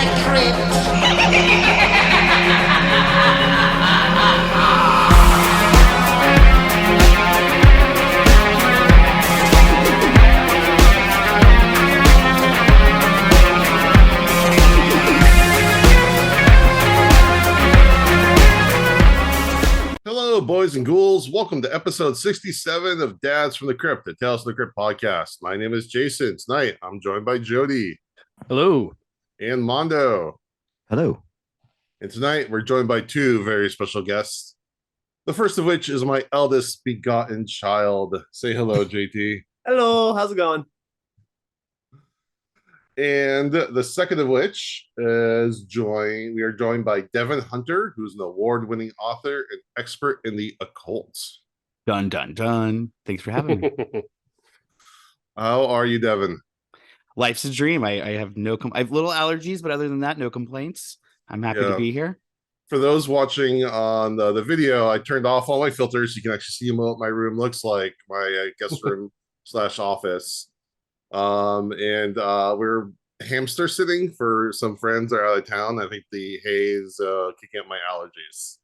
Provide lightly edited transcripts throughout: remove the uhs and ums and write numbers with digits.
the Crypt. Hello, boys and ghouls. Welcome to episode 67 of Dads from the Crypt, the Tales from the Crypt podcast. My name is Jason. Tonight, I'm joined by Jody. Hello. And Mondo. Hello. And tonight, we're joined by two very special guests. The first of which is my eldest begotten child. Say hello, JT. Hello. How's it going? And the second of which is we are joined by Devin Hunter, who's an award-winning author and expert in the occult. Dun, dun, dun. Thanks for having me. How are you, Devin? Life's a dream. I have I have little allergies, but other than that, no complaints. I'm happy to be here. For those watching on the video, I turned off all my filters. You can actually see what my room looks like, my guest room / office. We're hamster sitting for some friends that are out of town. I think the haze kicking up my allergies.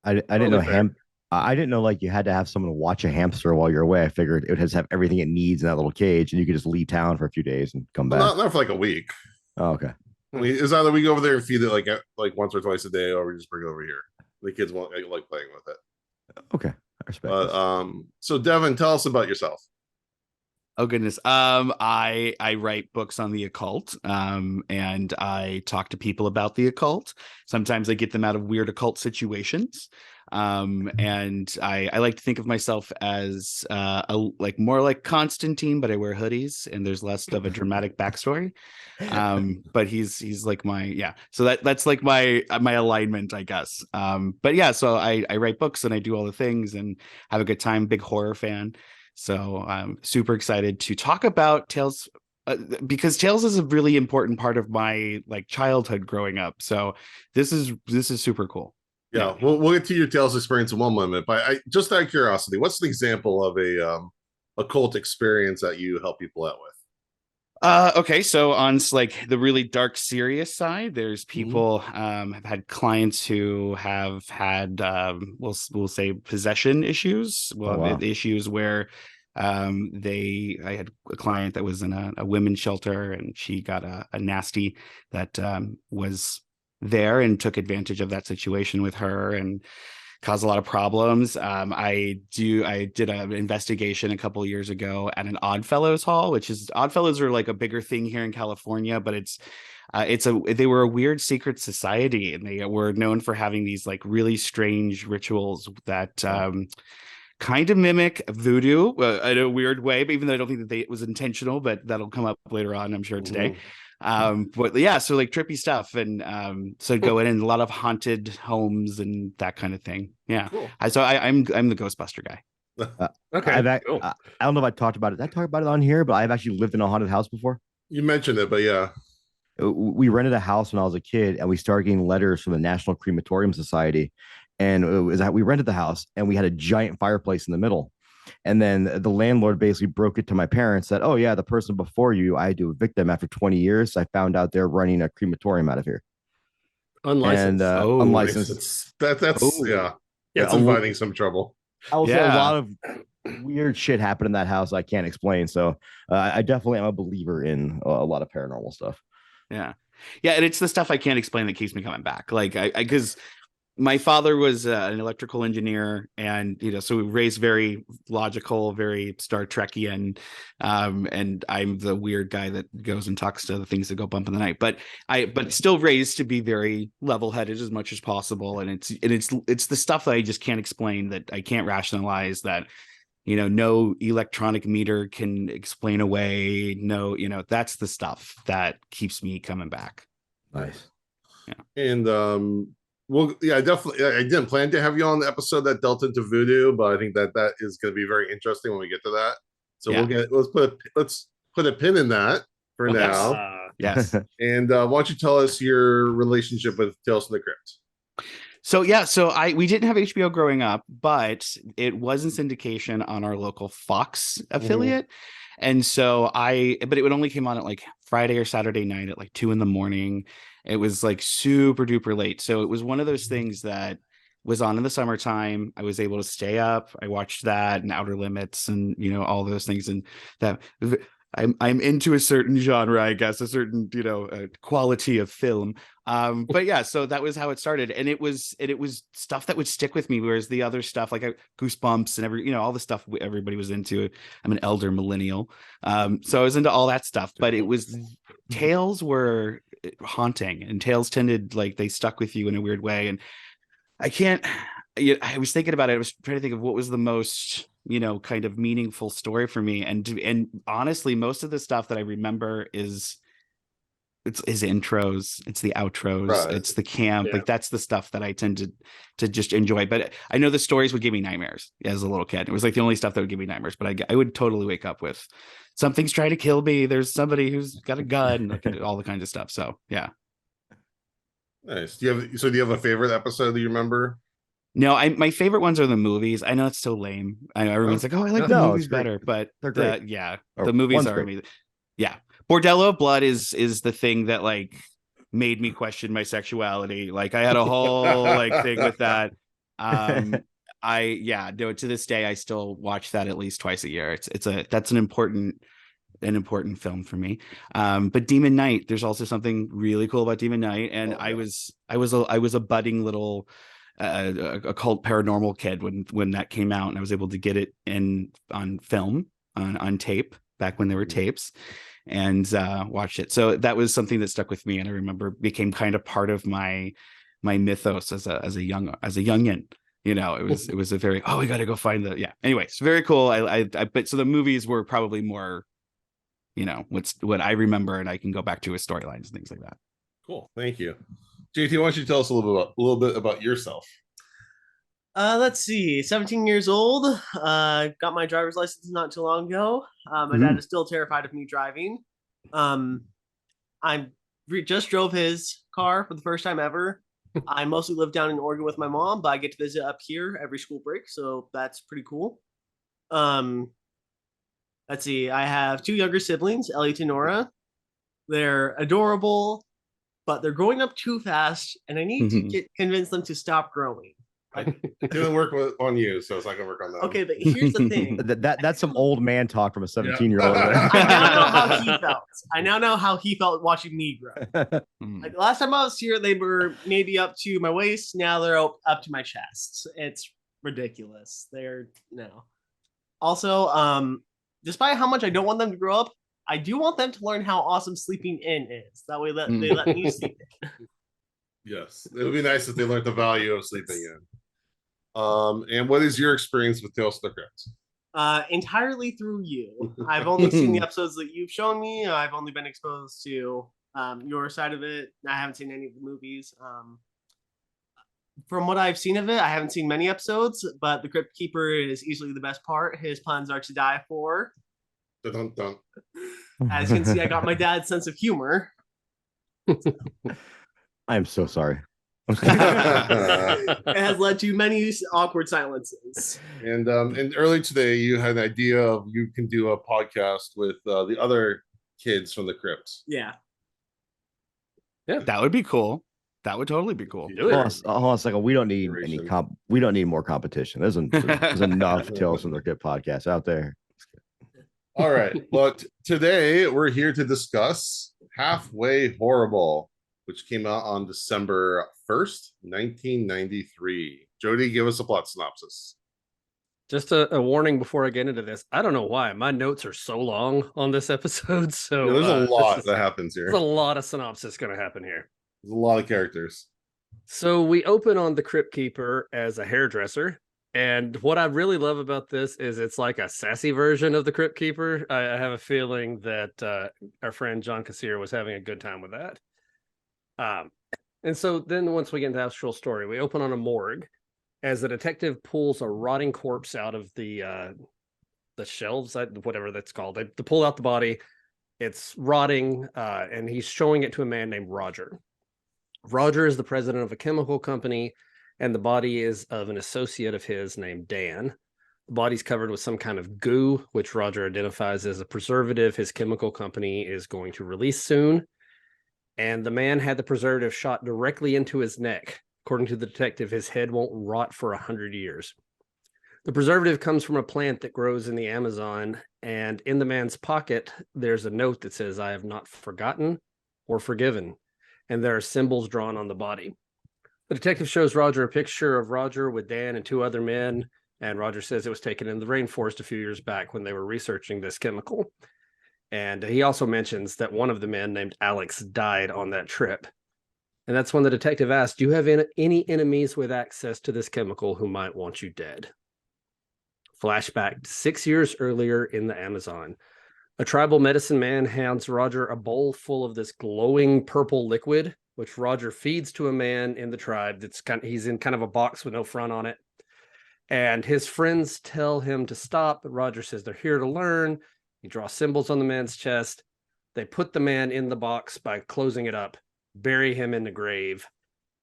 I didn't know I didn't know like you had to have someone watch a hamster while you're away. I figured it would just have everything it needs in that little cage, and you could just leave town for a few days and come back. Not for like a week. Oh, okay. It's either we go over there and feed it like once or twice a day, or we just bring it over here. The kids won't like playing with it. Okay, I respect. So Devin, tell us about yourself. Oh goodness. I write books on the occult. And I talk to people about the occult. Sometimes I get them out of weird occult situations. And I like to think of myself as more like Constantine, but I wear hoodies and there's less of a dramatic backstory. But he's like so that's like my alignment, I guess. But yeah, so I write books and I do all the things and have a good time. Big horror fan. So I'm super excited to talk about Tales because Tales is a really important part of my childhood growing up. So this is super cool. Yeah, we'll get to your Tales experience in one moment. But just out of curiosity, what's an example of a occult experience that you help people out with? Okay, so on the really dark, serious side, there's people have had clients who have had we'll say possession issues. Issues where I had a client that was in a women's shelter and she got a nasty that was there and took advantage of that situation with her and caused a lot of problems. I did an investigation a couple of years ago at an Oddfellows hall, which is Oddfellows are like a bigger thing here in California, but they were a weird secret society and they were known for having these really strange rituals that kind of mimic voodoo in a weird way, but even though I don't think that it was intentional, but that'll come up later on, I'm sure today. But yeah, so trippy stuff and so go in and a lot of haunted homes and that kind of thing. Yeah, cool. I'm the Ghostbuster guy. Okay, cool. I don't know if I talked about it. Did I talk about it on here? But I've actually lived in a haunted house before. You mentioned it, but yeah, we rented a house when I was a kid, and we started getting letters from the National Crematorium Society, and it was that we rented the house, and we had a giant fireplace in the middle. And then the landlord basically broke it to my parents that, oh, yeah, the person before you, I had to evict them after 20 years. I found out they're running a crematorium out of here. Unlicensed. Unlicensed. That's inviting some trouble. Also, a lot of weird shit happened in that house I can't explain. So I definitely am a believer in a lot of paranormal stuff. Yeah. Yeah. And it's the stuff I can't explain that keeps me coming back. Because my father was an electrical engineer and, so we raised very logical, very Star Trekian. And I'm the weird guy that goes and talks to the things that go bump in the night, but still raised to be very level headed as much as possible. And it's the stuff that I just can't explain, that I can't rationalize, that, no electronic meter can explain away. No, that's the stuff that keeps me coming back. Nice. Yeah. And, well, yeah, definitely. I didn't plan to have you on the episode that dealt into voodoo, but I think that is going to be very interesting when we get to that. So let's put a pin in that for now. Yes. And why don't you tell us your relationship with Tales from the Crypt? So we didn't have HBO growing up, but it was in syndication on our local Fox affiliate. And so but it would only came on at like Friday or Saturday night at like 2 a.m. It was like super duper late. So it was one of those things that was on in the summertime. I was able to stay up. I watched that and Outer Limits and, you know, all those things. And that I'm into a certain genre, I guess, a certain, you know, quality of film. But yeah, so that was how it started. And it was stuff that would stick with me. Whereas the other stuff, like Goosebumps and you know, all the stuff everybody was into. I'm an elder millennial. So I was into all that stuff, but it was tales were haunting, and tales tended, like, they stuck with you in a weird way. And I was thinking about it. I was trying to think of what was the most, you know, kind of meaningful story for me. And honestly, most of the stuff that I remember is intros, it's the outros, right. It's the camp. Yeah. Like that's the stuff that I tend to just enjoy. But I know the stories would give me nightmares as a little kid. It was like the only stuff that would give me nightmares. But I would totally wake up with something's trying to kill me. There's somebody who's got a gun, like, all the kinds of stuff. So yeah. Nice. Do you have a favorite episode that you remember? No, my favorite ones are the movies. I know it's so lame. I know everyone's like, "Oh, I like the movies better," but they're great. The movies are amazing. Yeah, Bordello of Blood is the thing that like made me question my sexuality. Like I had a whole like thing with that. To this day I still watch that at least twice a year. That's an important film for me. But Demon Knight, there's also something really cool about Demon Knight, and I was a budding little occult paranormal kid when that came out, and I was able to get it on film on tape back when there were tapes, and watched it. So that was something that stuck with me, and I remember became kind of part of my mythos as a youngin. You know, it was a very, we got to go find anyway, it's very cool. But so the movies were probably more, you know, what I remember, and I can go back to his storylines and things like that. Cool, thank you. JT, why don't you tell us a little bit about yourself? Let's see. 17 years old. Got my driver's license not too long ago. My dad is still terrified of me driving. I just drove his car for the first time ever. I mostly live down in Oregon with my mom, but I get to visit up here every school break, so that's pretty cool. Let's see. I have 2 younger siblings, Elliot and Nora. They're adorable, but they're growing up too fast, and I need to convince them to stop growing. It didn't work on you, so it's not gonna work on them. Okay, but here's the thing. That's some old man talk from a 17-year-old. I now know how he felt watching me grow. Like last time I was here, they were maybe up to my waist. Now they're up to my chest. It's ridiculous. Also, despite how much I don't want them to grow up, I do want them to learn how awesome sleeping in is. That way they let me sleep in. Yes, it would be nice if they learned the value of sleeping in. And what is your experience with Tales from the Crypt? Entirely through you. I've only seen the episodes that you've shown me. I've only been exposed to your side of it. I haven't seen any of the movies. From what I've seen of it, I haven't seen many episodes, but the Crypt Keeper is easily the best part. His puns are to die for. Dun-dun-dun. As you can see, I got my dad's sense of humor. I am so sorry. It has led to many awkward silences. And early today, you had an idea of you can do a podcast with the other kids from the Crypt. Yeah, that would be cool. That would totally be cool. Hold on a second. We don't need we don't need more competition. There's enough Tales from the Crypt podcasts out there. All right, but today we're here to discuss Halfway Horrible, which came out on December 1st, 1993. Jody, give us a plot synopsis. Just a warning before I get into this. I don't know why my notes are so long on this episode. So there's a lot that happens here. There's a lot of synopsis going to happen here. There's a lot of characters. So we open on the Crypt Keeper as a hairdresser. And what I really love about this is it's like a sassy version of the Crypt Keeper. I have a feeling that our friend John Kassir was having a good time with that. And so then once we get into the actual story, we open on a morgue as the detective pulls a rotting corpse out of the shelves, whatever that's called. They pull out the body. It's rotting, and he's showing it to a man named Roger. Roger is the president of a chemical company, and the body is of an associate of his named Dan. The body's covered with some kind of goo, which Roger identifies as a preservative his chemical company is going to release soon. And the man had the preservative shot directly into his neck. According to the detective, his head won't rot for 100 years. The preservative comes from a plant that grows in the Amazon, and in the man's pocket, there's a note that says, "I have not forgotten or forgiven," and there are symbols drawn on the body. The detective shows Roger a picture of Roger with Dan and 2 other men, and Roger says it was taken in the rainforest a few years back when they were researching this chemical. And he also mentions that one of the men named Alex died on that trip. And that's when the detective asked, "Do you have any enemies with access to this chemical who might want you dead?" Flashback to 6 years earlier in the Amazon. A tribal medicine man hands Roger a bowl full of this glowing purple liquid, which Roger feeds to a man in the tribe. He's in kind of a box with no front on it. And his friends tell him to stop, but Roger says they're here to learn. He draws symbols on the man's chest. They put the man in the box by closing it up, bury him in the grave.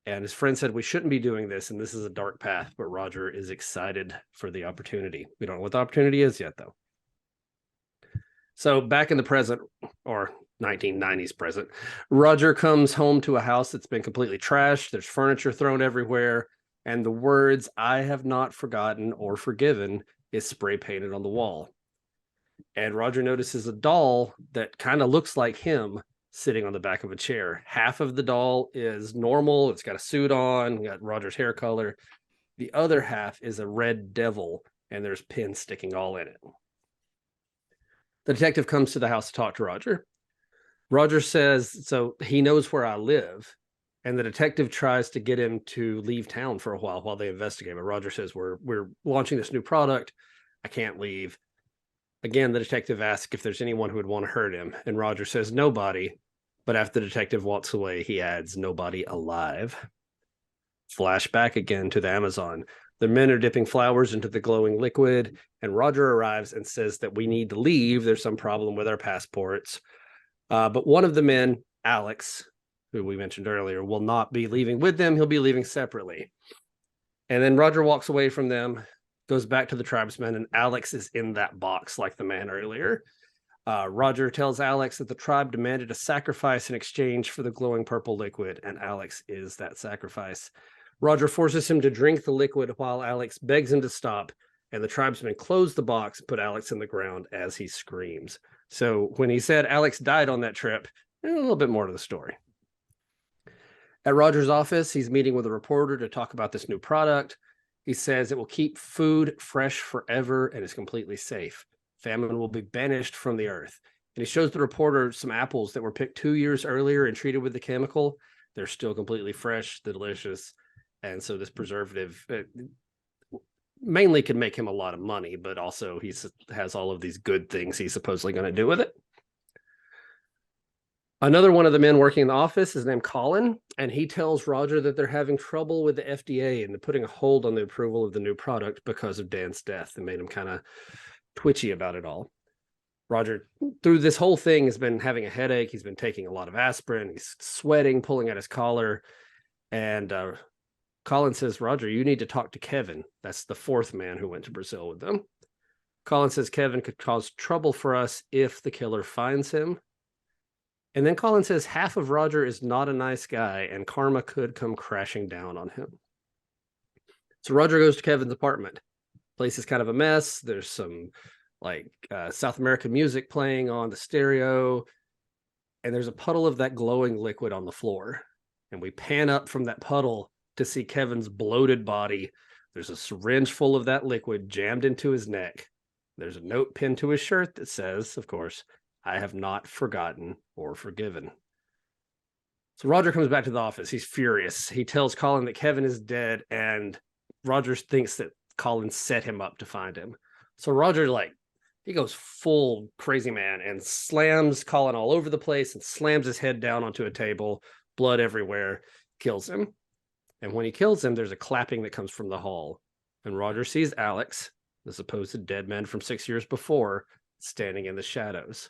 And his friend said, "We shouldn't be doing this, and this is a dark path," but Roger is excited for the opportunity. We don't know what the opportunity is yet, though. So back in the present, or 1990s present, Roger comes home to a house that's been completely trashed. There's furniture thrown everywhere, and the words, "I have not forgotten or forgiven," is spray painted on the wall. And Roger notices a doll that kind of looks like him sitting on the back of a chair. Half of the doll is normal. It's got a suit on, got Roger's hair color. The other half is a red devil, and there's pins sticking all in it. The detective comes to the house to talk to Roger. Roger says, so he knows where I live, and the detective tries to get him to leave town for a while they investigate. But Roger says, we're launching this new product. I can't leave. Again, the detective asks if there's anyone who would want to hurt him, and Roger says nobody. But after the detective walks away, he adds, "Nobody alive." Flashback again to the Amazon. The men are dipping flowers into the glowing liquid, and Roger arrives and says that we need to leave. There's some problem with our passports. But one of the men, Alex, who we mentioned earlier, will not be leaving with them. He'll be leaving separately. And then Roger walks away from them, goes back to the tribesmen, and Alex is in that box like the man earlier. Roger tells Alex that the tribe demanded a sacrifice in exchange for the glowing purple liquid, and Alex is that sacrifice. Roger forces him to drink the liquid while Alex begs him to stop, and the tribesmen close the box and put Alex in the ground as he screams. So when he said Alex died on that trip, a little bit more to the story. At Roger's office, he's meeting with a reporter to talk about this new product. He says it will keep food fresh forever and is completely safe. Famine will be banished from the earth. And he shows the reporter some apples that were picked 2 years earlier and treated with the chemical. They're still completely fresh, delicious. And so this preservative mainly can make him a lot of money, but also he has all of these good things he's supposedly going to do with it. Another one of the men working in the office is named Colin, and he tells Roger that they're having trouble with the FDA and they're putting a hold on the approval of the new product because of Dan's death. It made him kind of twitchy about it all. Roger, through this whole thing, has been having a headache. He's been taking a lot of aspirin. He's sweating, pulling at his collar. And Colin says, "Roger, you need to talk to Kevin." That's the 4th man who went to Brazil with them. Colin says Kevin could cause trouble for us if the killer finds him. And then Colin says half of Roger is not a nice guy and karma could come crashing down on him. So Roger goes to Kevin's apartment. Place is kind of a mess. There's some South American music playing on the stereo, and there's a puddle of that glowing liquid on the floor. And we pan up from that puddle to see Kevin's bloated body. There's a syringe full of that liquid jammed into his neck. There's a note pinned to his shirt that says, of course, "I have not forgotten or forgiven." So Roger comes back to the office. He's furious. He tells Colin that Kevin is dead, and Roger thinks that Colin set him up to find him. So Roger, he goes full crazy man and slams Colin all over the place and slams his head down onto a table, blood everywhere, kills him. And when he kills him, there's a clapping that comes from the hall. And Roger sees Alex, the supposed dead man from 6 years before, standing in the shadows.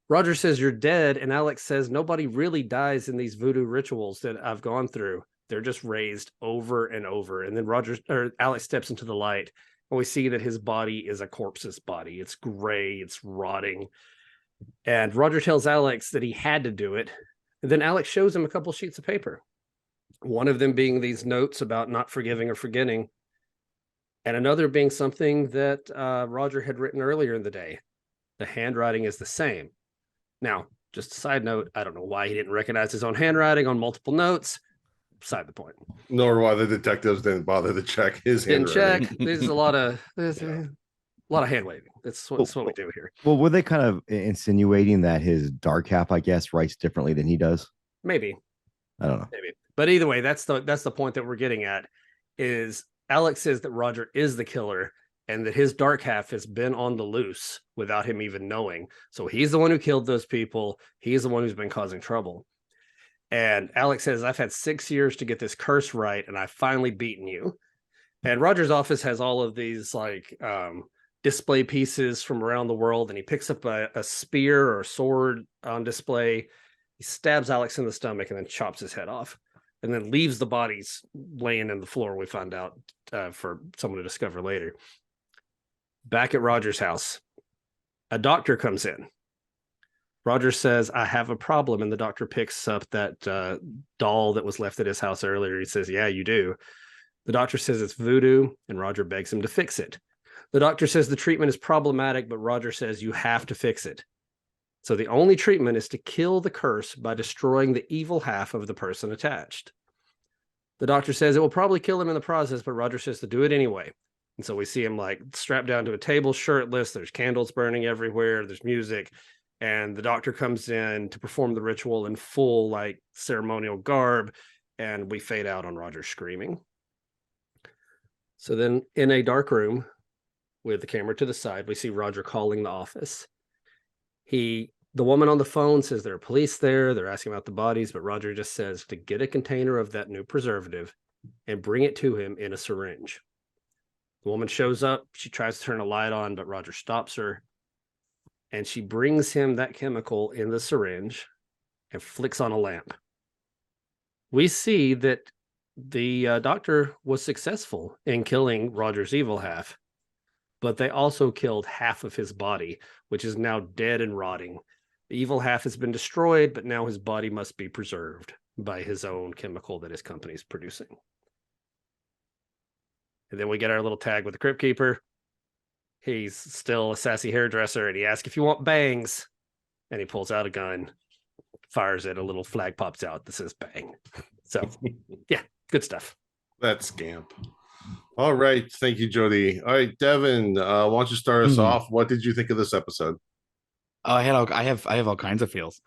Roger says, "You're dead," and Alex says, "Nobody really dies in these voodoo rituals that I've gone through. They're just raised over and over." And then Alex steps into the light, And we see that his body is a corpse's body. It's gray, it's rotting. And Roger tells Alex that he had to do it. And then Alex shows him a couple sheets of paper. One of them being these notes about not forgiving or forgetting. And another being something that Roger had written earlier in the day. The handwriting is the same. Now, just a side note, I don't know why he didn't recognize his own handwriting on multiple notes. Beside the point. Nor why the detectives didn't bother to check his handwriting. There's a lot of hand waving. That's what we do here. Well, were they kind of insinuating that his dark half, I guess, writes differently than he does? Maybe. I don't know. Maybe. But either way, that's the point that we're getting at. Is Alex says that Roger is the killer and that his dark half has been on the loose without him even knowing. So he's the one who killed those people. He's the one who's been causing trouble. And Alex says, I've had 6 years to get this curse right, and I've finally beaten you. And Roger's office has all of these display pieces from around the world, and he picks up a spear or a sword on display. He stabs Alex in the stomach and then chops his head off, and then leaves the bodies laying in the floor, we find out for someone to discover later. Back at Roger's house, a doctor comes in. Roger says, I have a problem. And the doctor picks up that doll that was left at his house earlier. He says, yeah, you do. The doctor says it's voodoo, and Roger begs him to fix it. The doctor says the treatment is problematic, but Roger says you have to fix it. So the only treatment is to kill the curse by destroying the evil half of the person attached. The doctor says it will probably kill him in the process, but Roger says to do it anyway. And so we see him strapped down to a table, shirtless. There's candles burning everywhere. There's music. And the doctor comes in to perform the ritual in full ceremonial garb, and we fade out on Roger screaming. So then in a dark room with the camera to the side, we see Roger calling the office. The woman on the phone says there are police there. They're asking about the bodies, but Roger just says to get a container of that new preservative and bring it to him in a syringe. The woman shows up. She tries to turn a light on, but Roger stops her. And she brings him that chemical in the syringe and flicks on a lamp. We see that the doctor was successful in killing Roger's evil half, but they also killed half of his body, which is now dead and rotting. The evil half has been destroyed, but now his body must be preserved by his own chemical that his company is producing. And then we get our little tag with the Crypt Keeper. He's still a sassy hairdresser, and he asks if you want bangs. And he pulls out a gun, fires it, a little flag pops out that says bang. So, yeah, good stuff. That scamp. All right. Thank you, Jody. All right, Devin, why don't you start us off? What did you think of this episode? Oh, I have all kinds of feels.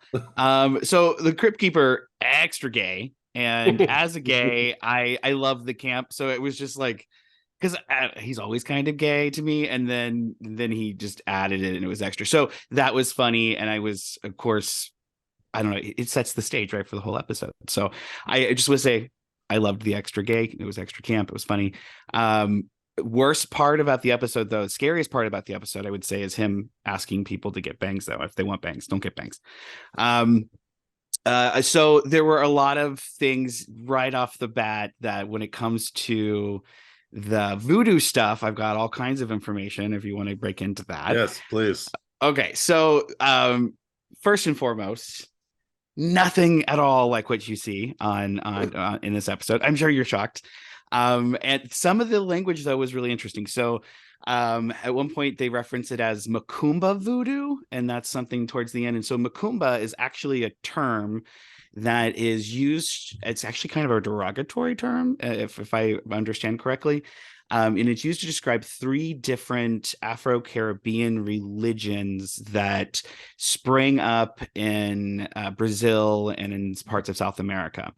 So the Crypt Keeper, extra gay. And as a gay, I love the camp. So it was just because he's always kind of gay to me, and then he just added it and it was extra. So that was funny, and I was, of course, I don't know, it sets the stage right for the whole episode. So I just would say I loved the extra gay. It was extra camp. It was funny. Worst part about the episode, though, scariest part about the episode, I would say, is him asking people to get bangs. Though, if they want bangs, don't get bangs. So there were a lot of things right off the bat that when it comes to the voodoo stuff, I've got all kinds of information if you want to break into that. Yes, please. Okay, so first and foremost, nothing at all like what you see on in this episode. I'm sure you're shocked. And some of the language, though, was really interesting. So at one point they reference it as Macumba voodoo, and that's something towards the end. And so Macumba is actually a term that is used. It's actually kind of a derogatory term, if I understand correctly. And it's used to describe 3 different Afro-Caribbean religions that sprang up in Brazil and in parts of South America.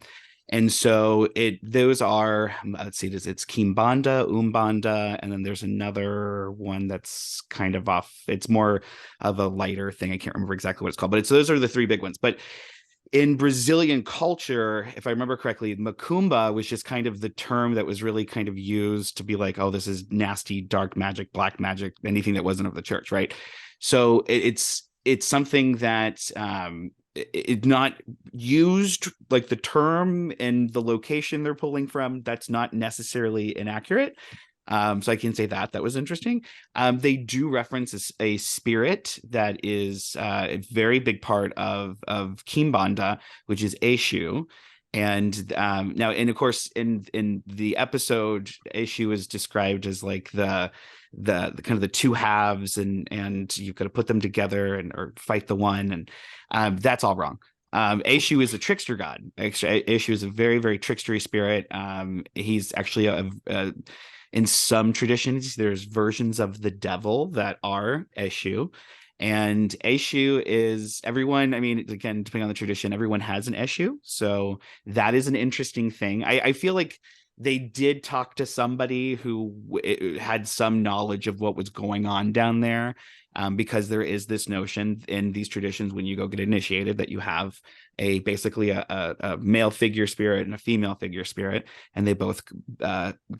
And so those are, let's see, it's Kimbanda, Umbanda, and then there's another one that's kind of off. It's more of a lighter thing. I can't remember exactly what it's called, but those are the 3 big ones. But in Brazilian culture, if I remember correctly, Macumba was just kind of the term that was really kind of used to be like, oh, this is nasty, dark magic, black magic, anything that wasn't of the church, right? So it's something that it's not used, like the term and the location they're pulling from, that's not necessarily inaccurate. So I can say that was interesting. They do reference a spirit that is a very big part of Kimbanda, which is Eshu. And now, and of course, in the episode, Eshu is described as like the kind of the two halves, and you've got to put them together or fight the one, and that's all wrong. Eshu is a trickster god. Eshu is a very, very trickstery spirit. He's actually in some traditions, there's versions of the devil that are Eshu. And Eshu is everyone. I mean, again, depending on the tradition, everyone has an Eshu. So that is an interesting thing. I feel like they did talk to somebody who had some knowledge of what was going on down there, because there is this notion in these traditions when you go get initiated that you have basically a male figure spirit and a female figure spirit, and they both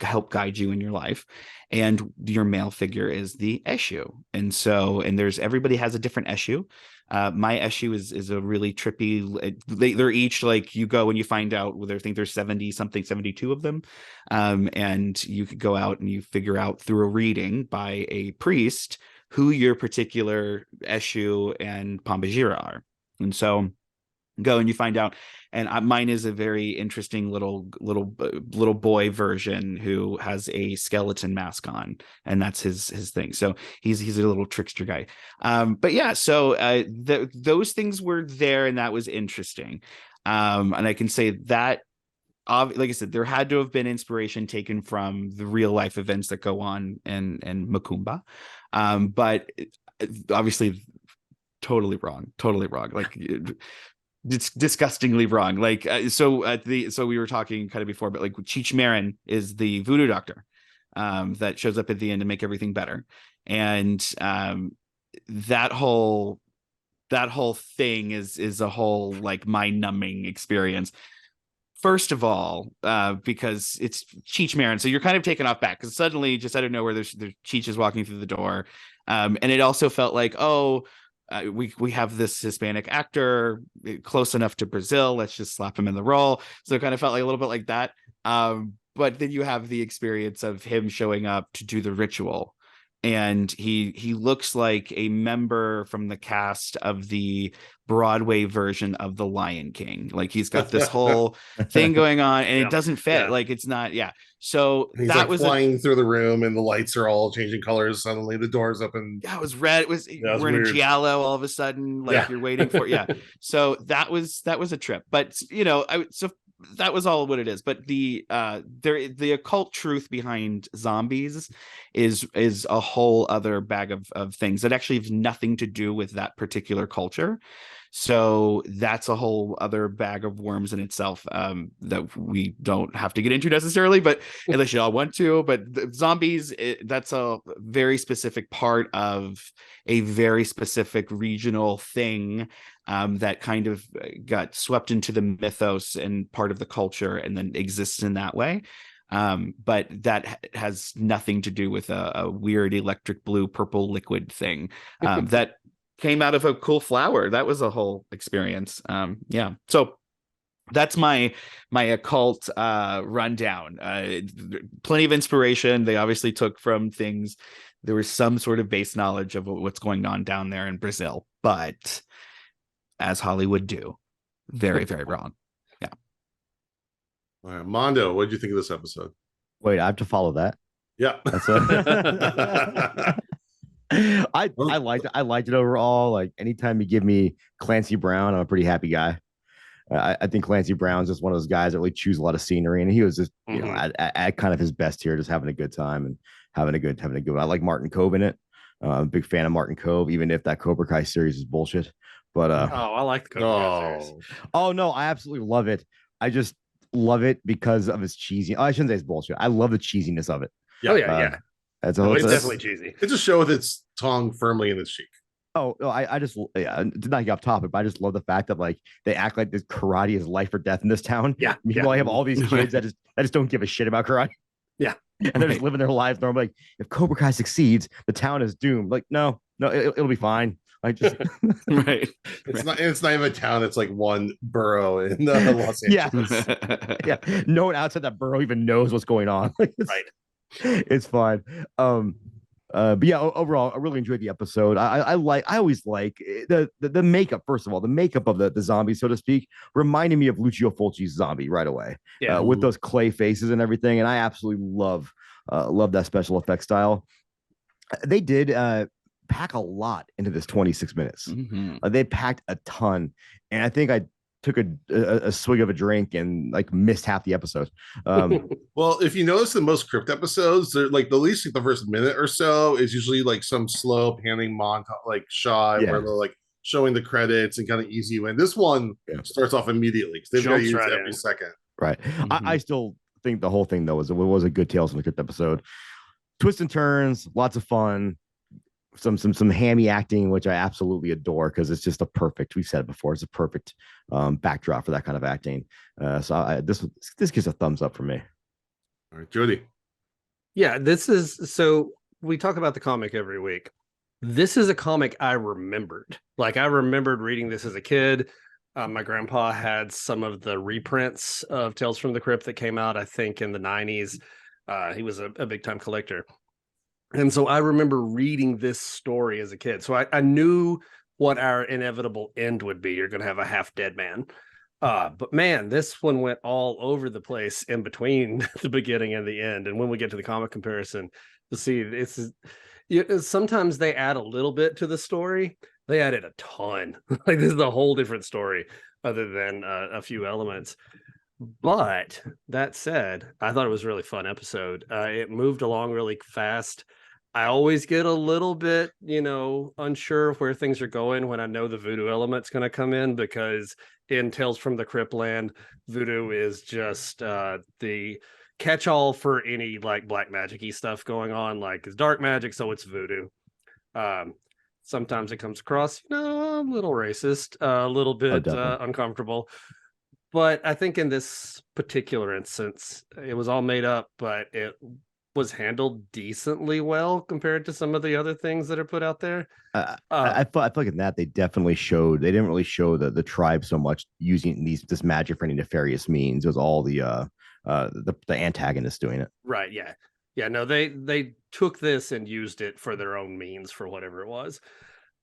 help guide you in your life. And your male figure is the Eshu, and everybody has a different Eshu. My Eshu is a really trippy. They're each like, you go and you find out whether I think there's 72 of them, and you could go out and you figure out through a reading by a priest who your particular Eshu and Pambajira are. And so go and you find out. And mine is a very interesting little boy version who has a skeleton mask on, and that's his thing. So he's a little trickster guy. But yeah, so those things were there, and that was interesting. And I can say that, like I said, there had to have been inspiration taken from the real life events that go on in Macumba, but obviously totally wrong. Like, it's disgustingly wrong. Like, so we were talking kind of before, but like Cheech Marin is the voodoo doctor that shows up at the end to make everything better, and that whole thing is a whole like mind-numbing experience. First of all, because it's Cheech Marin, so you're kind of taken off back because suddenly, just out of nowhere, there's Cheech is walking through the door, and it also felt like, we have this Hispanic actor close enough to Brazil. Let's just slap him in the role. So it kind of felt like a little bit like that. But then you have the experience of him showing up to do the ritual, and he looks like a member from the cast of the Broadway version of The Lion King. Like, he's got this whole thing going on, and it doesn't fit. Like, it's not. Yeah. So he's that like was flying through the room, and the lights are all changing colors. Suddenly, the doors open. Yeah, it was red. It was we're in a giallo all of a sudden. Like, you're waiting for. Yeah. So that was a trip. But so that was all what it is. But the occult truth behind zombies is a whole other bag of things that actually have nothing to do with that particular culture. So that's a whole other bag of worms in itself, that we don't have to get into necessarily, but unless y'all want to. But the zombies, that's a very specific part of a very specific regional thing, that kind of got swept into the mythos and part of the culture, and then exists in that way. But that has nothing to do with a weird electric blue purple liquid thing that came out of a cool flower. That was a whole experience. Yeah. So that's my occult rundown. Plenty of inspiration. They obviously took from things. There was some sort of base knowledge of what's going on down there in Brazil, but as Hollywood do, very, very wrong. Yeah. All right, Mondo, what did you think of this episode? Wait, I have to follow that. Yeah. That's I liked it overall. Like, anytime you give me Clancy Brown, I'm a pretty happy guy. I think Clancy Brown's just one of those guys that really chews a lot of scenery, and he was just at kind of his best here, just having a good time and having a good. I like Martin Kove in it. I'm a big fan of Martin Kove, even if that Cobra Kai series is bullshit. But I like the Cobra Kai series. Oh no, I absolutely love it. I just love it because of its cheesy. I shouldn't say it's bullshit. I love the cheesiness of it. Yeah. Yeah. It's definitely cheesy. It's a show with its tongue firmly in its cheek. Oh no, I just to not get off topic, but I just love the fact that like they act like this karate is life or death in this town. Yeah. Meanwhile, I have all these kids that just don't give a shit about karate. Yeah. And they're just living their lives normally. Like, if Cobra Kai succeeds, the town is doomed. Like, no, it'll be fine. Like, just right. It's not even a town. It's like one borough in Los Angeles. Yeah. No one outside that borough even knows what's going on. Right. It's fine. But yeah, overall, I really enjoyed the episode. I always like the makeup. First of all, the makeup of the zombie, so to speak, reminded me of Lucio Fulci's zombie right away. Yeah. With those clay faces and everything, and I absolutely love that special effect style. They did pack a lot into this 26 minutes. They packed a ton, and I think I took a swig of a drink and like missed half the episode. Well, if you notice in most Crypt episodes, they're like the least like the first minute or so is usually like some slow panning montage like shot where they're like showing the credits and kind of easy win. This one starts off immediately because they've got to use every second. Right. I still think the whole thing though was a good Tales from the Crypt episode. Twists and turns, lots of fun. Some hammy acting, which I absolutely adore because it's just a perfect. We've said it before. It's a perfect backdrop for that kind of acting. So this gets a thumbs up for me. All right, Jody. Yeah, this is so we talk about the comic every week. This is a comic I remembered. Like I remembered reading this as a kid. My grandpa had some of the reprints of Tales from the Crypt that came out, I think, in the 90s. He was a big time collector. And so I remember reading this story as a kid. So I knew what our inevitable end would be. You're going to have a half dead man. But man, this one went all over the place in between the beginning and the end. And when we get to the comic comparison, to see sometimes they add a little bit to the story. They added a ton. Like this is a whole different story other than a few elements. But that said, I thought it was a really fun episode. It moved along really fast. I always get a little bit, unsure of where things are going when I know the voodoo element's going to come in, because in Tales from the Crypt land, voodoo is just the catch-all for any like black magic-y stuff going on. Like it's dark magic, so it's voodoo. Sometimes it comes across, a little racist, a little bit uncomfortable. But I think in this particular instance, it was all made up, but it was handled decently well compared to some of the other things that are put out there. I feel like in that they definitely showed. They didn't really show the tribe so much using this magic for any nefarious means. It was all the antagonists doing it. Right. Yeah. No, they took this and used it for their own means for whatever it was.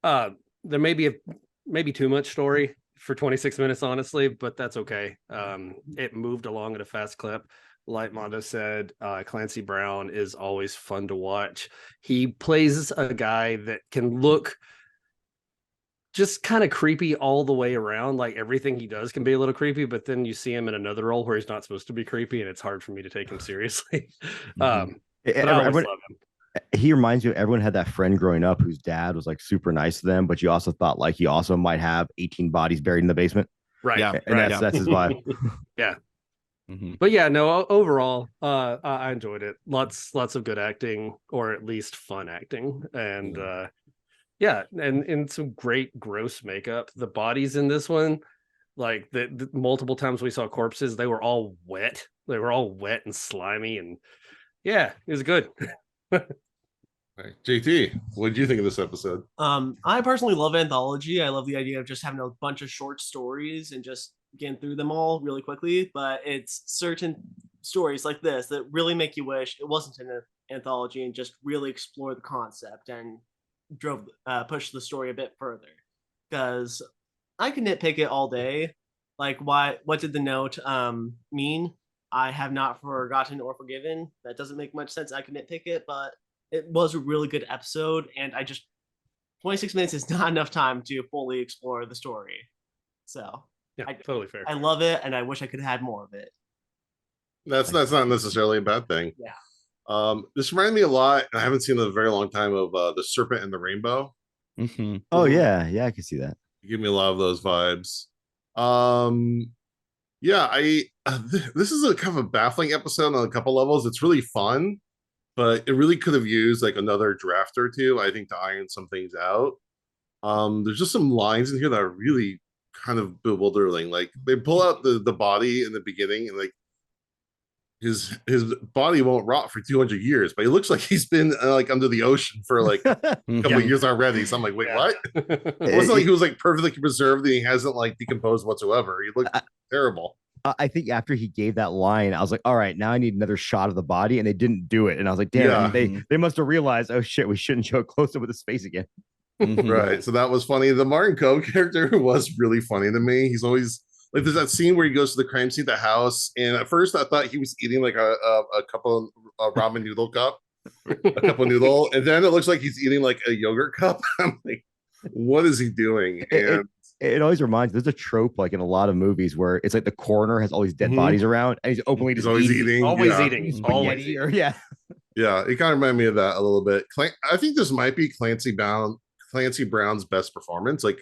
There may be too much story for 26 minutes, honestly, but that's okay. It moved along at a fast clip. Like Mondo said, Clancy Brown is always fun to watch. He plays a guy that can look just kind of creepy all the way around. Like everything he does can be a little creepy, but then you see him in another role where he's not supposed to be creepy, and it's hard for me to take him seriously. But I always love him. He reminds you, everyone had that friend growing up whose dad was like super nice to them, but you also thought like he also might have 18 bodies buried in the basement. Right. Yeah. And that's his vibe. Yeah. But yeah, no, overall, I enjoyed it. Lots of good acting, or at least fun acting. And and some great gross makeup. The bodies in this one, like the multiple times we saw corpses, they were all wet. They were all wet and slimy, and yeah, it was good. Right. JT, what did you think of this episode? I personally love anthology. I love the idea of just having a bunch of short stories and just getting through them all really quickly. But it's certain stories like this that really make you wish it wasn't an anthology and just really explore the concept and push the story a bit further. Because I can nitpick it all day. Like, what did the note mean? I have not forgotten or forgiven. That doesn't make much sense. I can nitpick it, but it was a really good episode, and 26 minutes is not enough time to fully explore the story. So yeah, totally fair. I love it, and I wish I could have had more of it. That's not necessarily a bad thing. Yeah. This reminded me a lot, and I haven't seen it in a very long time, of The Serpent and the Rainbow. Oh yeah, I can see that. You give me a lot of those vibes. This is a kind of a baffling episode on a couple levels. It's really fun, but it really could have used like another draft or two, I think, to iron some things out. There's just some lines in here that are really kind of bewildering. Like they pull out the body in the beginning, and like his body won't rot for 200 years, but he looks like he's been like under the ocean for like a couple of years already. So I'm like, wait, what? It wasn't like he was like perfectly preserved and he hasn't like decomposed whatsoever. He looked terrible. I think after he gave that line, I was like, all right, now I need another shot of the body, and they didn't do it. And I was like, damn, Yeah. they must have realized, oh shit, we shouldn't show close up with his face again. Right. So that was funny. The Martin Cove character was really funny to me. He's always like, there's that scene where he goes to the crime scene, the house, and at first I thought he was eating like a couple of ramen noodle cup, a cup of noodle, and then it looks like he's eating like a yogurt cup. I'm like, what is he doing? And it always reminds me, there's a trope like in a lot of movies where it's like the coroner has all these dead bodies around, and he's openly just always eating, always yeah. eating, spaghetti, always eating. or yeah. Yeah, it kind of reminded me of that a little bit. I think this might be Clancy Brown's best performance. Like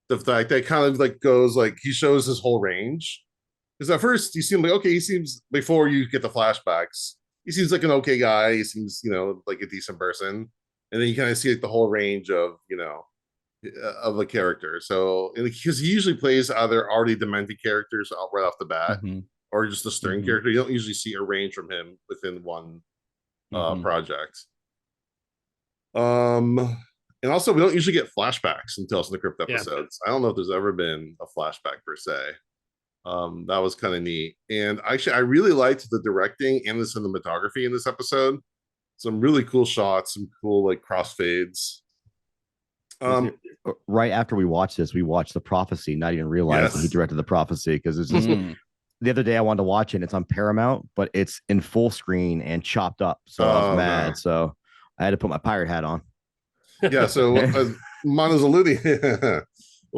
the fact that kind of like goes like he shows his whole range. Because at first you seem like, okay, he seems, before you get the flashbacks, he seems like an okay guy. He seems, like a decent person. And then you kind of see like the whole range of, of a character. So because he usually plays either already demented characters right off the bat, or just a stern character. You don't usually see a range from him within one project. And also we don't usually get flashbacks in Tales from the Crypt episodes. I don't know if there's ever been a flashback per se. That was kind of neat. And actually I really liked the directing and the cinematography in this episode. Some really cool shots, some cool like crossfades. Right after we watched this, we watched The Prophecy, not even realizing he directed The Prophecy, because it's just the other day I wanted to watch it, and it's on Paramount, but it's in full screen and chopped up. So I was mad. No. So I had to put my pirate hat on. Yeah, so Mana's alluding to,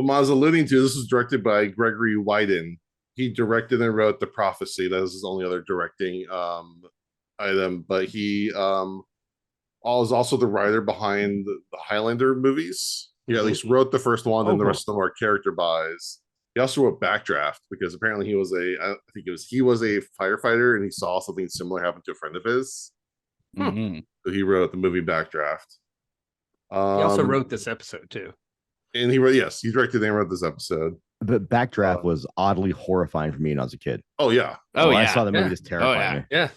this is directed by Gregory Widen. He directed and wrote The Prophecy. That was his only other directing item, but he is also the writer behind the Highlander movies. He at least wrote the first one, and the rest of them are character buys. He also wrote Backdraft, because apparently he was a firefighter, and he saw something similar happen to a friend of his. So he wrote the movie Backdraft. He also wrote this episode too. And he directed and wrote this episode. But Backdraft was oddly horrifying for me when I was a kid. Oh yeah. I saw the movie, just terrified me. Yeah.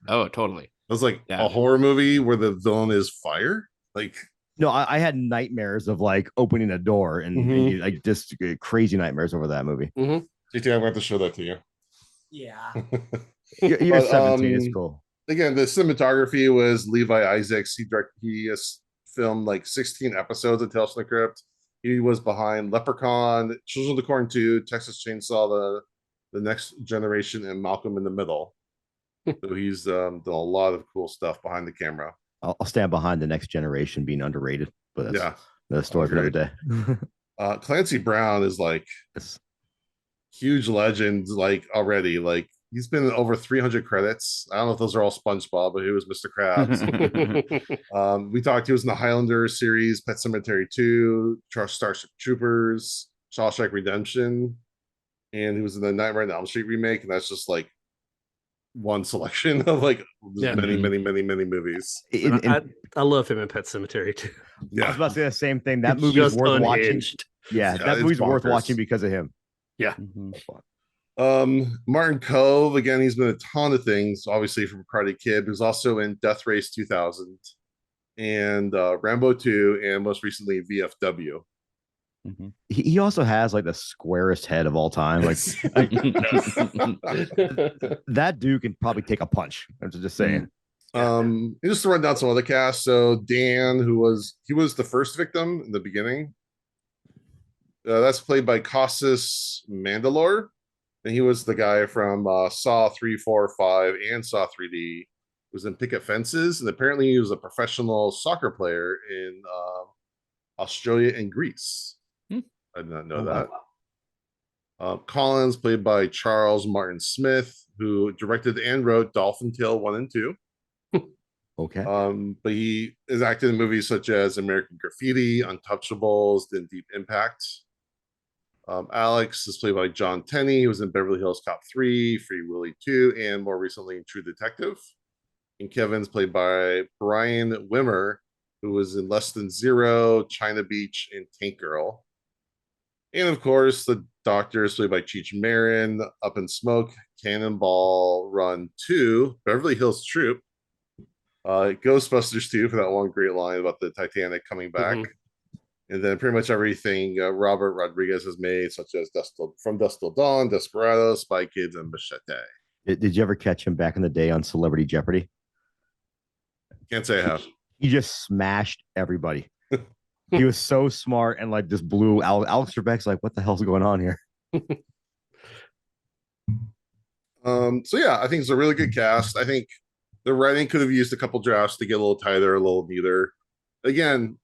Oh, totally. It was like a horror movie where the villain is fire. Like, no, I had nightmares of like opening a door and like just crazy nightmares over that movie. Do you think I'm going to show that to you? Yeah. You're 17. It's cool. Again, the cinematography was Levi Isaacs. He has filmed like 16 episodes of Tales from the Crypt. He was behind Leprechaun, Children of the Corn 2, Texas Chainsaw, the Next Generation, and Malcolm in the Middle. So he's done a lot of cool stuff behind the camera. I'll stand behind The Next Generation being underrated, but that's the story for another day. Clancy Brown is like huge legend, like already. Like he's been in over 300 credits. I don't know if those are all SpongeBob, but he was Mr. Krabs. We talked, he was in the Highlander series, Pet Sematary 2, Starship Troopers, Shawshank Redemption, and he was in the Nightmare on Elm Street remake, and that's just like one selection of like many movies. I love him in Pet Sematary too. I was about to say the same thing. That movie is worth watching. That movie's worth watching because of him. Martin Cove, again, he's been a ton of things, obviously from Karate Kid. He was also in Death Race 2000 and Rambo 2, and most recently VFW. He also has like the squarest head of all time. Like that dude can probably take a punch. I'm just saying. Just to run down some other cast. So Dan, he was the first victim in the beginning. That's played by Costas Mandylor, and he was the guy from Saw 3, 4, 5, and Saw 3D. He was in Picket Fences, and apparently he was a professional soccer player in Australia and Greece. I did not know that. Wow. Collins, played by Charles Martin Smith, who directed and wrote Dolphin Tale 1 and 2. Okay. But he has acted in movies such as American Graffiti, Untouchables, then Deep Impact. Alex is played by John Tenney. He was in Beverly Hills Cop 3, Free Willy 2, and more recently in True Detective. And Kevin's played by Brian Wimmer, who was in Less Than Zero, China Beach, and Tank Girl. And of course, the Doctor is played by Cheech Marin, Up in Smoke, Cannonball Run 2, Beverly Hills Troop, Ghostbusters 2 for that one great line about the Titanic coming back. And then pretty much everything Robert Rodriguez has made, such as From Dusk Till Dawn, Desperado, Spy Kids, and Machete. Did you ever catch him back in the day on Celebrity Jeopardy? Can't say I have. He just smashed everybody. He was so smart and like just blew Alex Trebek's like, what the hell's going on here? So yeah, I think it's a really good cast. I think the writing could have used a couple drafts to get a little tighter, a little neater. Again,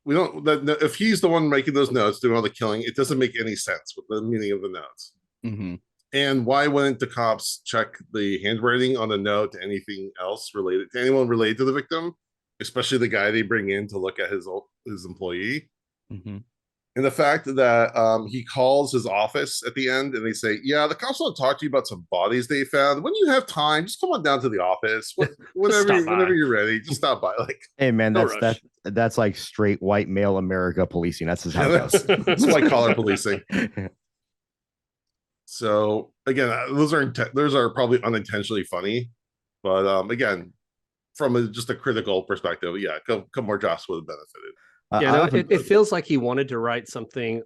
we don't. If he's the one making those notes, doing all the killing, it doesn't make any sense with the meaning of the notes. Mm-hmm. And why wouldn't the cops check the handwriting on the note to anything else related to anyone related to the victim, especially the guy they bring in to look at his employee? Mm-hmm. And the fact that he calls his office at the end and they say, yeah, the cops want to talk to you about some bodies they found. When you have time, just come on down to the office. Whenever you're ready, just stop by. Like, hey man, that's like straight white male America policing. That's just how it goes. That's white collar policing. So again, those are probably unintentionally funny, but again, from just a critical perspective, yeah, a couple more drafts would have benefited. It feels like he wanted to write something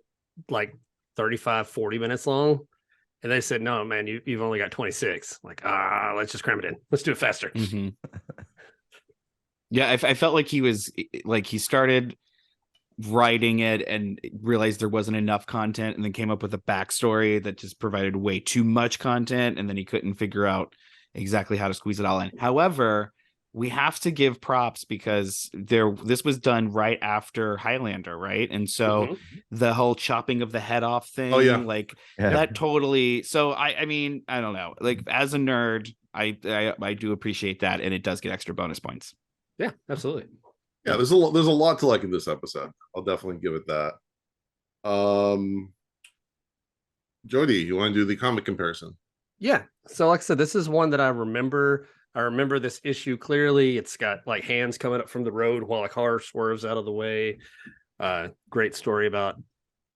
like 35-40 minutes long, and they said, no man, you've only got 26. Like, let's just cram it in, let's do it faster. Mm-hmm. Yeah, I felt like he started writing it and realized there wasn't enough content, and then came up with a backstory that just provided way too much content, and then he couldn't figure out exactly how to squeeze it all in. However, we have to give props because this was done right after Highlander, right? And so the whole chopping of the head off thing, that totally. So I mean, I don't know. Like, as a nerd, I do appreciate that, and it does get extra bonus points. Yeah, absolutely. Yeah, there's a lot to like in this episode. I'll definitely give it that. Jody, you want to do the comic comparison? Yeah. So like I said, this is one that I remember. I remember this issue clearly. It's got like hands coming up from the road while a car swerves out of the way. Great story about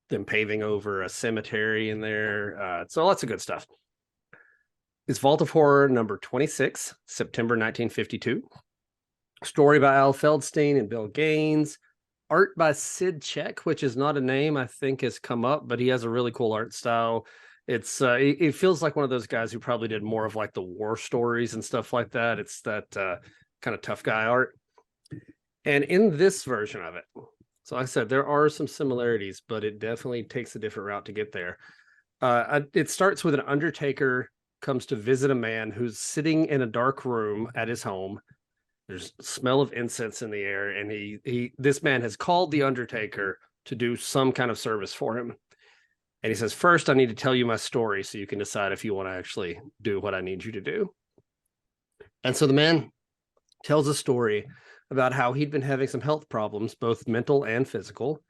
them paving over a cemetery in there. So lots of good stuff. It's Vault of Horror number 26, September 1952. Story by Al Feldstein and Bill Gaines. Art by Sid Check, which is not a name I think has come up, but he has a really cool art style. It's it feels like one of those guys who probably did more of like the war stories and stuff like that. It's that kind of tough guy art. And in this version of it, so like I said, there are some similarities, but it definitely takes a different route to get there. It starts with an undertaker comes to visit a man who's sitting in a dark room at his home. There's a smell of incense in the air, and this man has called the undertaker to do some kind of service for him. And he says, first, I need to tell you my story so you can decide if you want to actually do what I need you to do. And so the man tells a story about how he'd been having some health problems, both mental and physical,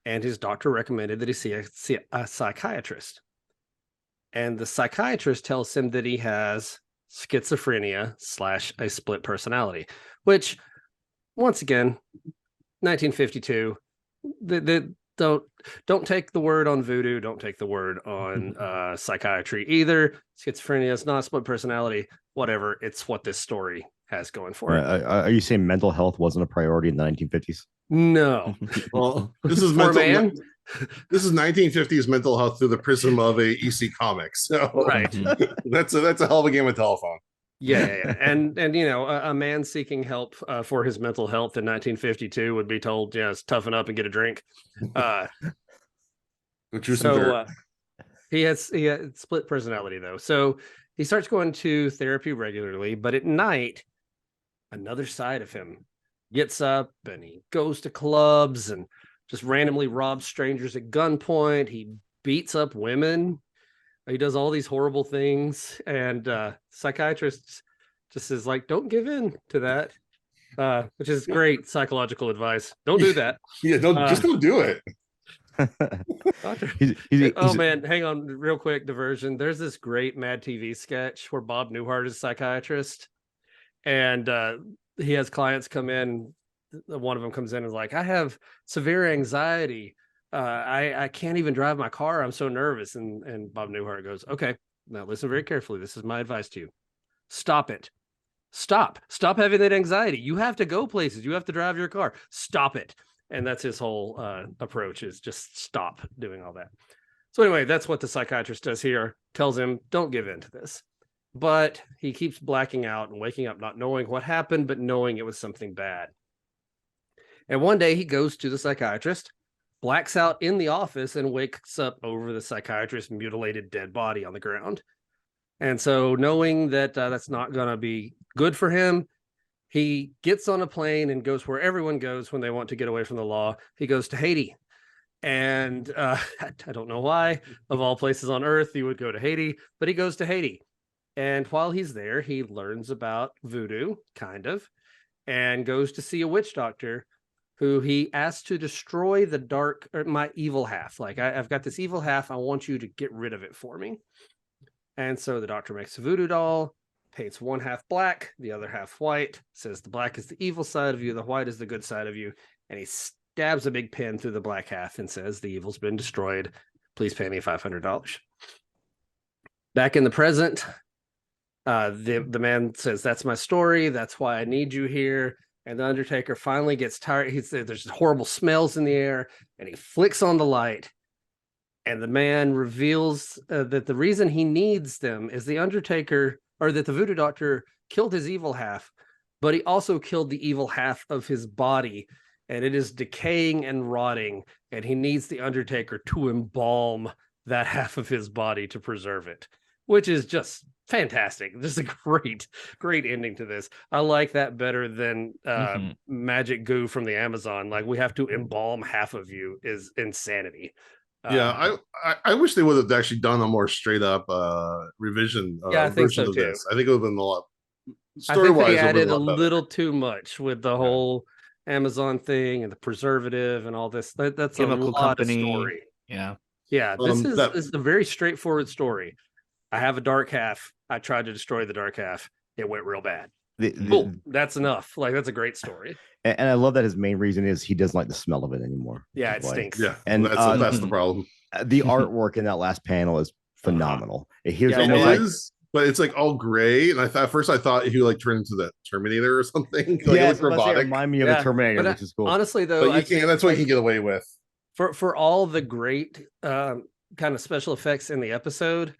and his doctor recommended that he see a psychiatrist. And the psychiatrist tells him that he has schizophrenia / a split personality, which, once again, 1952, don't take the word on voodoo, don't take the word on psychiatry either. Schizophrenia is not a split personality, whatever. It's what this story has going for it. Are you saying mental health wasn't a priority in the 1950s? No. Well, this is this is 1950s mental health through the prism of a EC Comics. So right. that's a hell of a game of telephone. Yeah. And you know, a man seeking help for his mental health in 1952 would be told, toughen up and get a drink. He had split personality though. So he starts going to therapy regularly, but at night, another side of him gets up and he goes to clubs and just randomly robs strangers at gunpoint. He beats up women. He does all these horrible things. And psychiatrists just says, like, don't give in to that, which is great psychological advice. Don't do that. Yeah, don't do it. Man, hang on real quick, diversion. There's this great Mad TV sketch where Bob Newhart is a psychiatrist. And he has clients come in. One of them comes in and is like, I have severe anxiety. I can't even drive my car. I'm so nervous. And Bob Newhart goes, okay, now listen very carefully. This is my advice to you. Stop it. Stop having that anxiety. You have to go places. You have to drive your car. Stop it. And that's his whole approach, is just stop doing all that. So anyway, that's what the psychiatrist does here. Tells him, don't give in to this. But he keeps blacking out and waking up not knowing what happened, but knowing it was something bad. And one day he goes to the psychiatrist, blacks out in the office, and wakes up over the psychiatrist's mutilated dead body on the ground. And so knowing that that's not going to be good for him, he gets on a plane and goes where everyone goes when they want to get away from the law. He goes to Haiti. And I don't know why, of all places on earth, he would go to Haiti, but he goes to Haiti. And while he's there, he learns about voodoo, kind of, and goes to see a witch doctor who he asks to destroy my evil half. Like, I've got this evil half. I want you to get rid of it for me. And so the doctor makes a voodoo doll, paints one half black, the other half white, says the black is the evil side of you, the white is the good side of you. And he stabs a big pin through the black half and says, the evil's been destroyed. Please pay me $500. Back in the present, the man says, that's my story. That's why I need you here. And the Undertaker finally gets tired. He said there's horrible smells in the air, and he flicks on the light. And the man reveals that the reason he needs them is the Undertaker, or that the voodoo doctor killed his evil half, but he also killed the evil half of his body, and it is decaying and rotting, and he needs the Undertaker to embalm that half of his body to preserve it, which is just fantastic. Just a great ending to this. I like that better than magic goo from the Amazon. Like, we have to embalm half of you is insanity. Yeah, I wish they would have actually done a more straight up revision I think version so of too. this. I think it would have been a lot story wise. They added a better. little too much with the whole Amazon thing and the preservative and all this. That's Chemical a lot company. of story. Yeah. This is a very straightforward story. I have a dark half. I tried to destroy the dark half. It went real bad. Cool. That's enough. Like, that's a great story. And I love that his main reason is he doesn't like the smell of it anymore. Yeah, it stinks. Yeah, and that's the problem. The artwork in that last panel is phenomenal. But it's like all gray, and at first I thought he would like turn into the Terminator or something. Like, yeah, it remind me of the Terminator, which is cool. Honestly, though, that's what you can get away with. For all the great kind of special effects in the episode,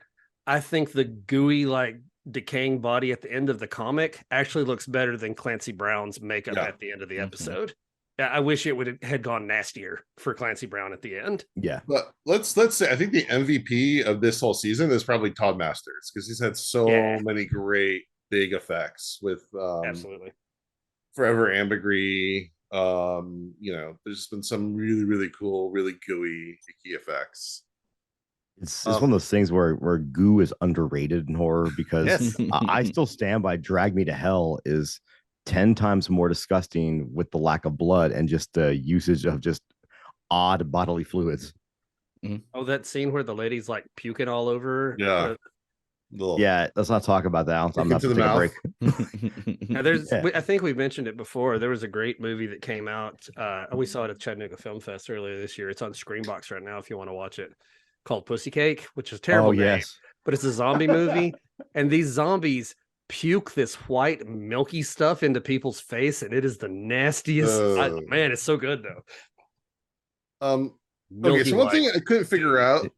I think the gooey, like, decaying body at the end of the comic actually looks better than Clancy Brown's makeup at the end of the episode. Yeah, I wish it had gone nastier for Clancy Brown at the end. Yeah, but let's say I think the MVP of this whole season is probably Todd Masters, because he's had so many great big effects with absolutely Forever Ambergris. There's been some really cool, really gooey icky effects. It's one of those things where goo is underrated in horror, because I still stand by Drag Me to Hell is 10 times more disgusting with the lack of blood and just the usage of just odd bodily fluids. Oh, that scene where the lady's like puking all over. Yeah, let's not talk about that. I'm not going to take a break. Now, I think we mentioned it before. There was a great movie that came out. We saw it at Chattanooga Film Fest earlier this year. It's on Screenbox right now if you want to watch it, called Pussy Cake, which is a terrible name, but it's a zombie movie. And these zombies puke this white milky stuff into people's face, and it is the nastiest. Man, it's so good though. Okay, so one thing I couldn't figure out.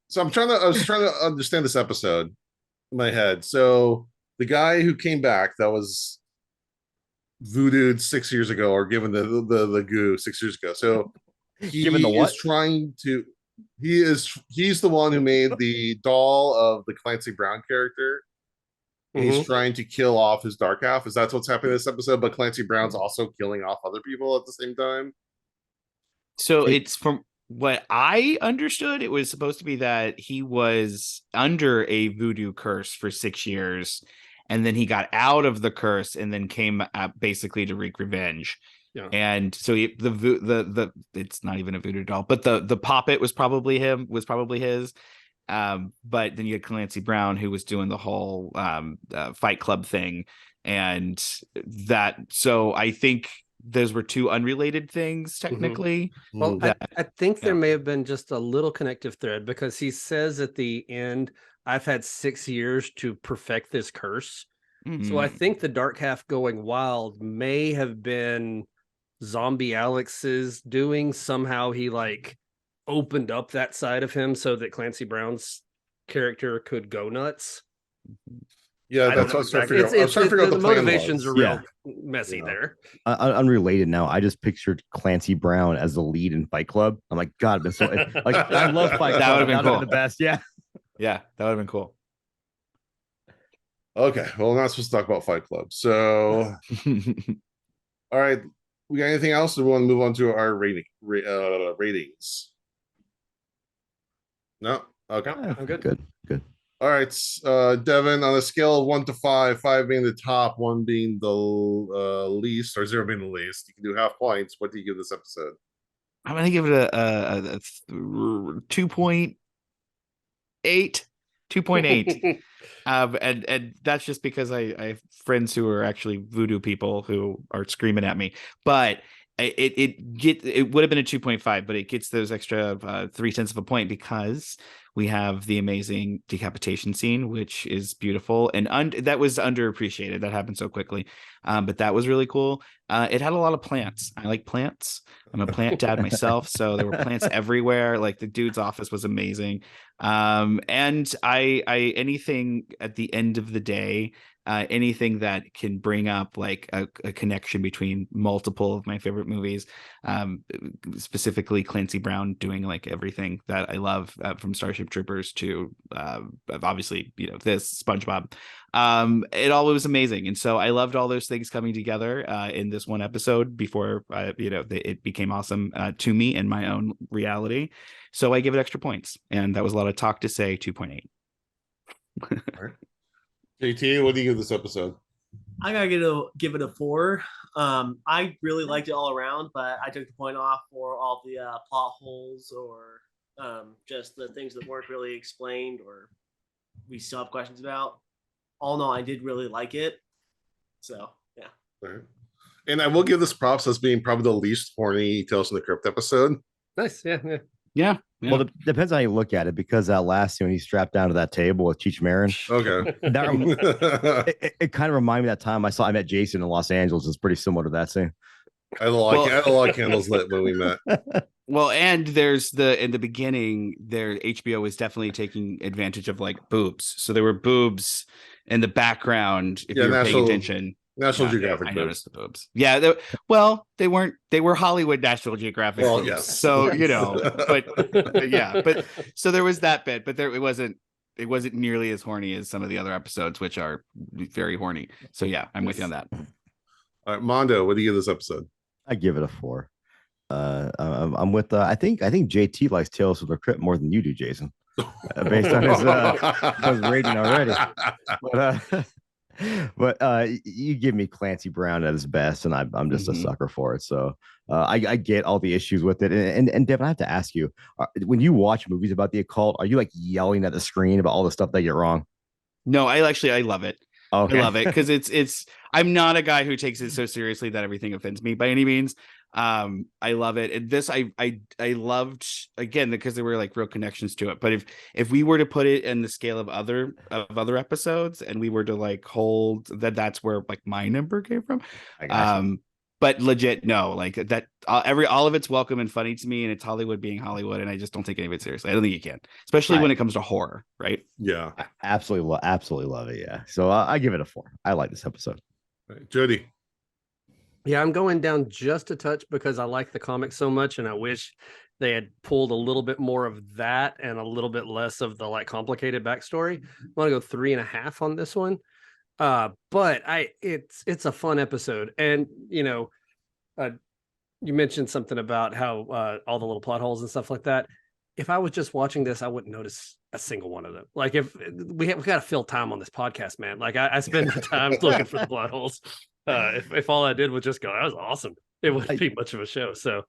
So I was trying to understand this episode in my head. So the guy who came back that was voodooed 6 years ago, or given the goo 6 years ago. So he's the one who made the doll of the Clancy Brown character. He's trying to kill off his dark half. Is that what's happening in this episode? But Clancy Brown's also killing off other people at the same time. So it's from what I understood, it was supposed to be that he was under a voodoo curse for 6 years, and then he got out of the curse and then came basically to wreak revenge. Yeah. And so the it's not even a voodoo doll, but the puppet was probably his. But then you had Clancy Brown, who was doing the whole Fight Club thing, and that. So I think those were two unrelated things technically. Well, I think there may have been just a little connective thread, because he says at the end, I've had 6 years to perfect this curse. So I think the dark half going wild may have been Zombie Alex is doing. Somehow he like opened up that side of him so that Clancy Brown's character could go nuts. Yeah, that's what I was trying to figure out. I was trying to figure out the the plan motivations was. are real messy there. Unrelated now, I just pictured Clancy Brown as the lead in Fight Club. I'm like, God, so like I love Fight Club. That would have been cool. The best. Yeah, that would have been cool. Okay, well, we're not supposed to talk about Fight Club. So, all right, we got anything else? Or we want to move on to our ratings? No. Okay. I'm good. Good. All right, Devin, on a scale of 1 to 5, 5 being the top, 1 being the least, or 0 being the least, you can do half points. What do you give this episode? I'm gonna give it a 2.8. 2.8. And that's just because I have friends who are actually voodoo people who are screaming at me, but it would have been a 2.5, but it gets those extra 0.3 of a point because we have the amazing decapitation scene, which is beautiful, and that was underappreciated. That happened so quickly, but that was really cool. It had a lot of plants. I like plants. I'm a plant dad myself, so there were plants everywhere. Like the dude's office was amazing. And I anything at the end of the day, anything that can bring up like a connection between multiple of my favorite movies, specifically Clancy Brown doing like everything that I love, from Starship Troopers to obviously this SpongeBob. It all was amazing, and so I loved all those things coming together in this one episode before it became awesome to me in my own reality. So I give it extra points, and that was a lot of talk to say 2.8. JT, what do you give this episode? I gotta give it a 4. I really liked it all around, but I took the point off for all the plot holes or just the things that weren't really explained or we still have questions about. All in all, I did really like it. So yeah. All right. And I will give this props as being probably the least horny Tales from the Crypt episode. Nice. Yeah. Well, it depends on how you look at it, because that last scene when he's strapped down to that table with Cheech Marin, Okay. it kind of reminded me of that time I met Jason in Los Angeles. It's pretty similar to that scene. I had a lot of candles lit when we met. Well, and there's in the beginning, HBO was definitely taking advantage of like boobs. So there were boobs in the background. If you were paying attention, National Geographic. I noticed the boobs. Yeah. They weren't. They were Hollywood National Geographic. Well, boobs. yes. So but yeah. But so there was that bit, but it wasn't nearly as horny as some of the other episodes, which are very horny. So yeah, I'm with you on that. All right, Mondo, what do you give this episode? I give it a 4. I'm with I think JT likes Tales from the Crypt more than you do, Jason, based on his rating already. But you give me Clancy Brown at his best, and I'm just a sucker for it. So I get all the issues with it. And Devin, I have to ask you, when you watch movies about the occult, are you like yelling at the screen about all the stuff they get wrong? No, I love it. Okay. I love it because it's I'm not a guy who takes it so seriously that everything offends me by any means. I love it. And this I loved, again, because there were like real connections to it. But if we were to put it in the scale of other episodes and we were to like hold that's where like my number came from. But legit, no, like that all of it's welcome and funny to me, and it's Hollywood being Hollywood, and I just don't take any of it seriously. I don't think you can, especially when it comes to horror, right? Yeah, I absolutely love it. Yeah, so I give it a 4. I like this episode. Right. Jody. Yeah, I'm going down just a touch because I like the comic so much, and I wish they had pulled a little bit more of that and a little bit less of the like complicated backstory. I'm gonna go 3.5 on this one. But it's a fun episode, and you mentioned something about how all the little plot holes and stuff like that. If I was just watching this, I wouldn't notice a single one of them. Like if we got to fill time on this podcast, man. Like I spend the time looking for the plot holes. If all I did was just go, that was awesome, it wouldn't be much of a show. So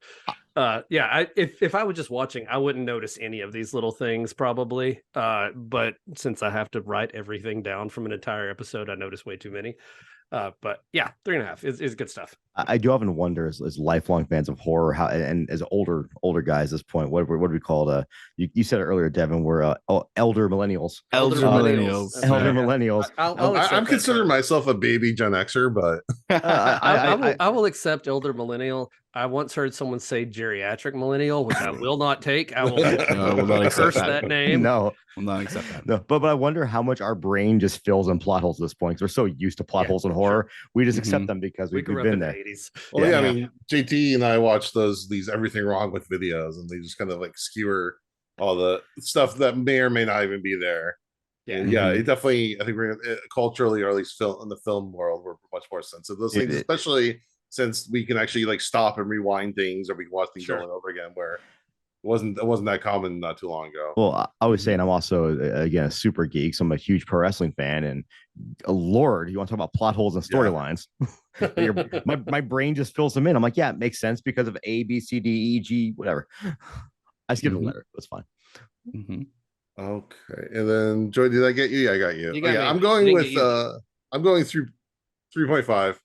if I was just watching, I wouldn't notice any of these little things probably. But since I have to write everything down from an entire episode, I notice way too many. But yeah, 3.5 is good stuff. I do often wonder, as lifelong fans of horror, how, and as older guys at this point, what do we call it? You said it earlier, Devin. We're elder millennials. Elder millennials. That's Elder right. millennials. I'll accept I'm that considering term. myself a baby Gen Xer, but I will accept elder millennial. I once heard someone say geriatric millennial, which I will not take. I will, No, I will not accept curse that name. No, will not accept that. no, but I wonder how much our brain just fills in plot holes at this point, because we're so used to plot holes in horror. We just accept them because We we've grew up been in the there. 80s. well, yeah, Yeah. I mean, JT and I watch these everything wrong with videos, and they just kind of like skewer all the stuff that may or may not even be there. Yeah. And yeah, it definitely. I think we're culturally, or at least in the film world, we're much more sensitive to those things, especially since we can actually like stop and rewind things, or we can watch things over and over again. Where it wasn't that common not too long ago. Well, I was saying I'm also again a super geek, so I'm a huge pro wrestling fan, and Lord, you want to talk about plot holes and storylines? my brain just fills them in. I'm like, yeah, it makes sense because of A, B, C, D, E, G, whatever. I skipped a letter. That's fine. Okay, and then Joy, did I get you? Yeah, I got you. You got me. I'm going with I'm going through 3.5.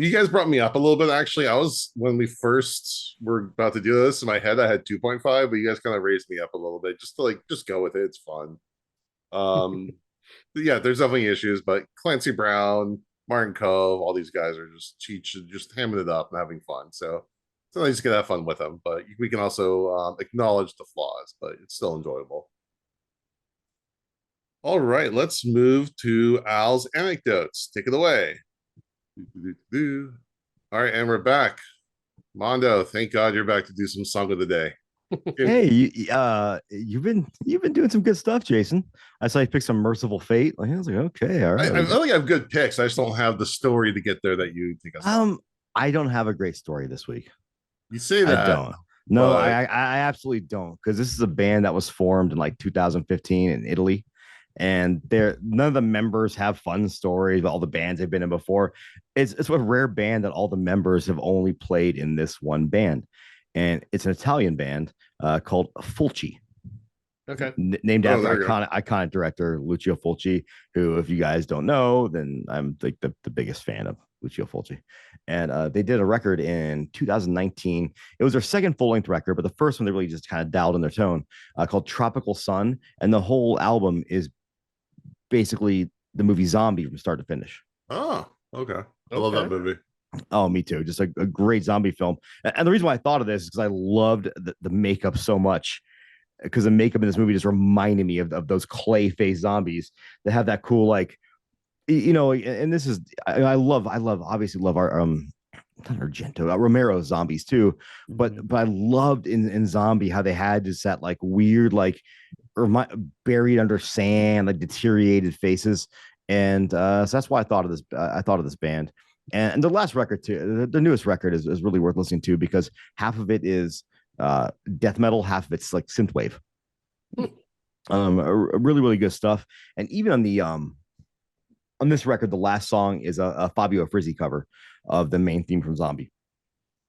You guys brought me up a little bit. Actually, I was, when we first were about to do this, in my head I had 2.5, but you guys kind of raised me up a little bit just to just go with it. It's fun. Yeah, there's definitely issues, but Clancy Brown, Marin, Kove, all these guys are just Cheech, just hamming it up and having fun. So I just gonna have fun with them, but we can also acknowledge the flaws, but it's still enjoyable. All right, let's move to Al's anecdotes. Take it away. All right, and we're back. Mondo, thank God you're back to do some song of the day. Hey, you've been doing some good stuff, Jason. I saw you pick some Merciful Fate. I was like, okay, all right. I think I have good picks. I just don't have the story to get there that you think. I don't have a great story this week. You say that. I don't. No, I absolutely don't, because this is a band that was formed in like 2015 in Italy, and none of the members have fun stories about all the bands they've been in before. It's a rare band that all the members have only played in this one band, and it's an Italian band called Fulci. Okay. Named after iconic director Lucio Fulci, who, if you guys don't know, then I'm like the biggest fan of Lucio Fulci. And they did a record in 2019. It was their second full-length record, but the first one they really just kind of dialed in their tone, called Tropical Sun. And the whole album is basically the movie Zombie from start to finish. Oh, okay. I love that movie. Oh, me too. Just a great zombie film. And the reason why I thought of this is because I loved the makeup so much, because the makeup in this movie just reminded me of those clay face zombies that have that cool, like, and this is, I obviously love our not Argento, Romero zombies too, but I loved in Zombie how they had just that like weird, like, buried under sand, like deteriorated faces. And so that's why I thought of this. I thought of this band. And the last record too, the newest record is really worth listening to, because half of it is death metal, half of it's like synthwave. Really, really good stuff. And even on this record, the last song is a Fabio Frizzi cover of the main theme from Zombie.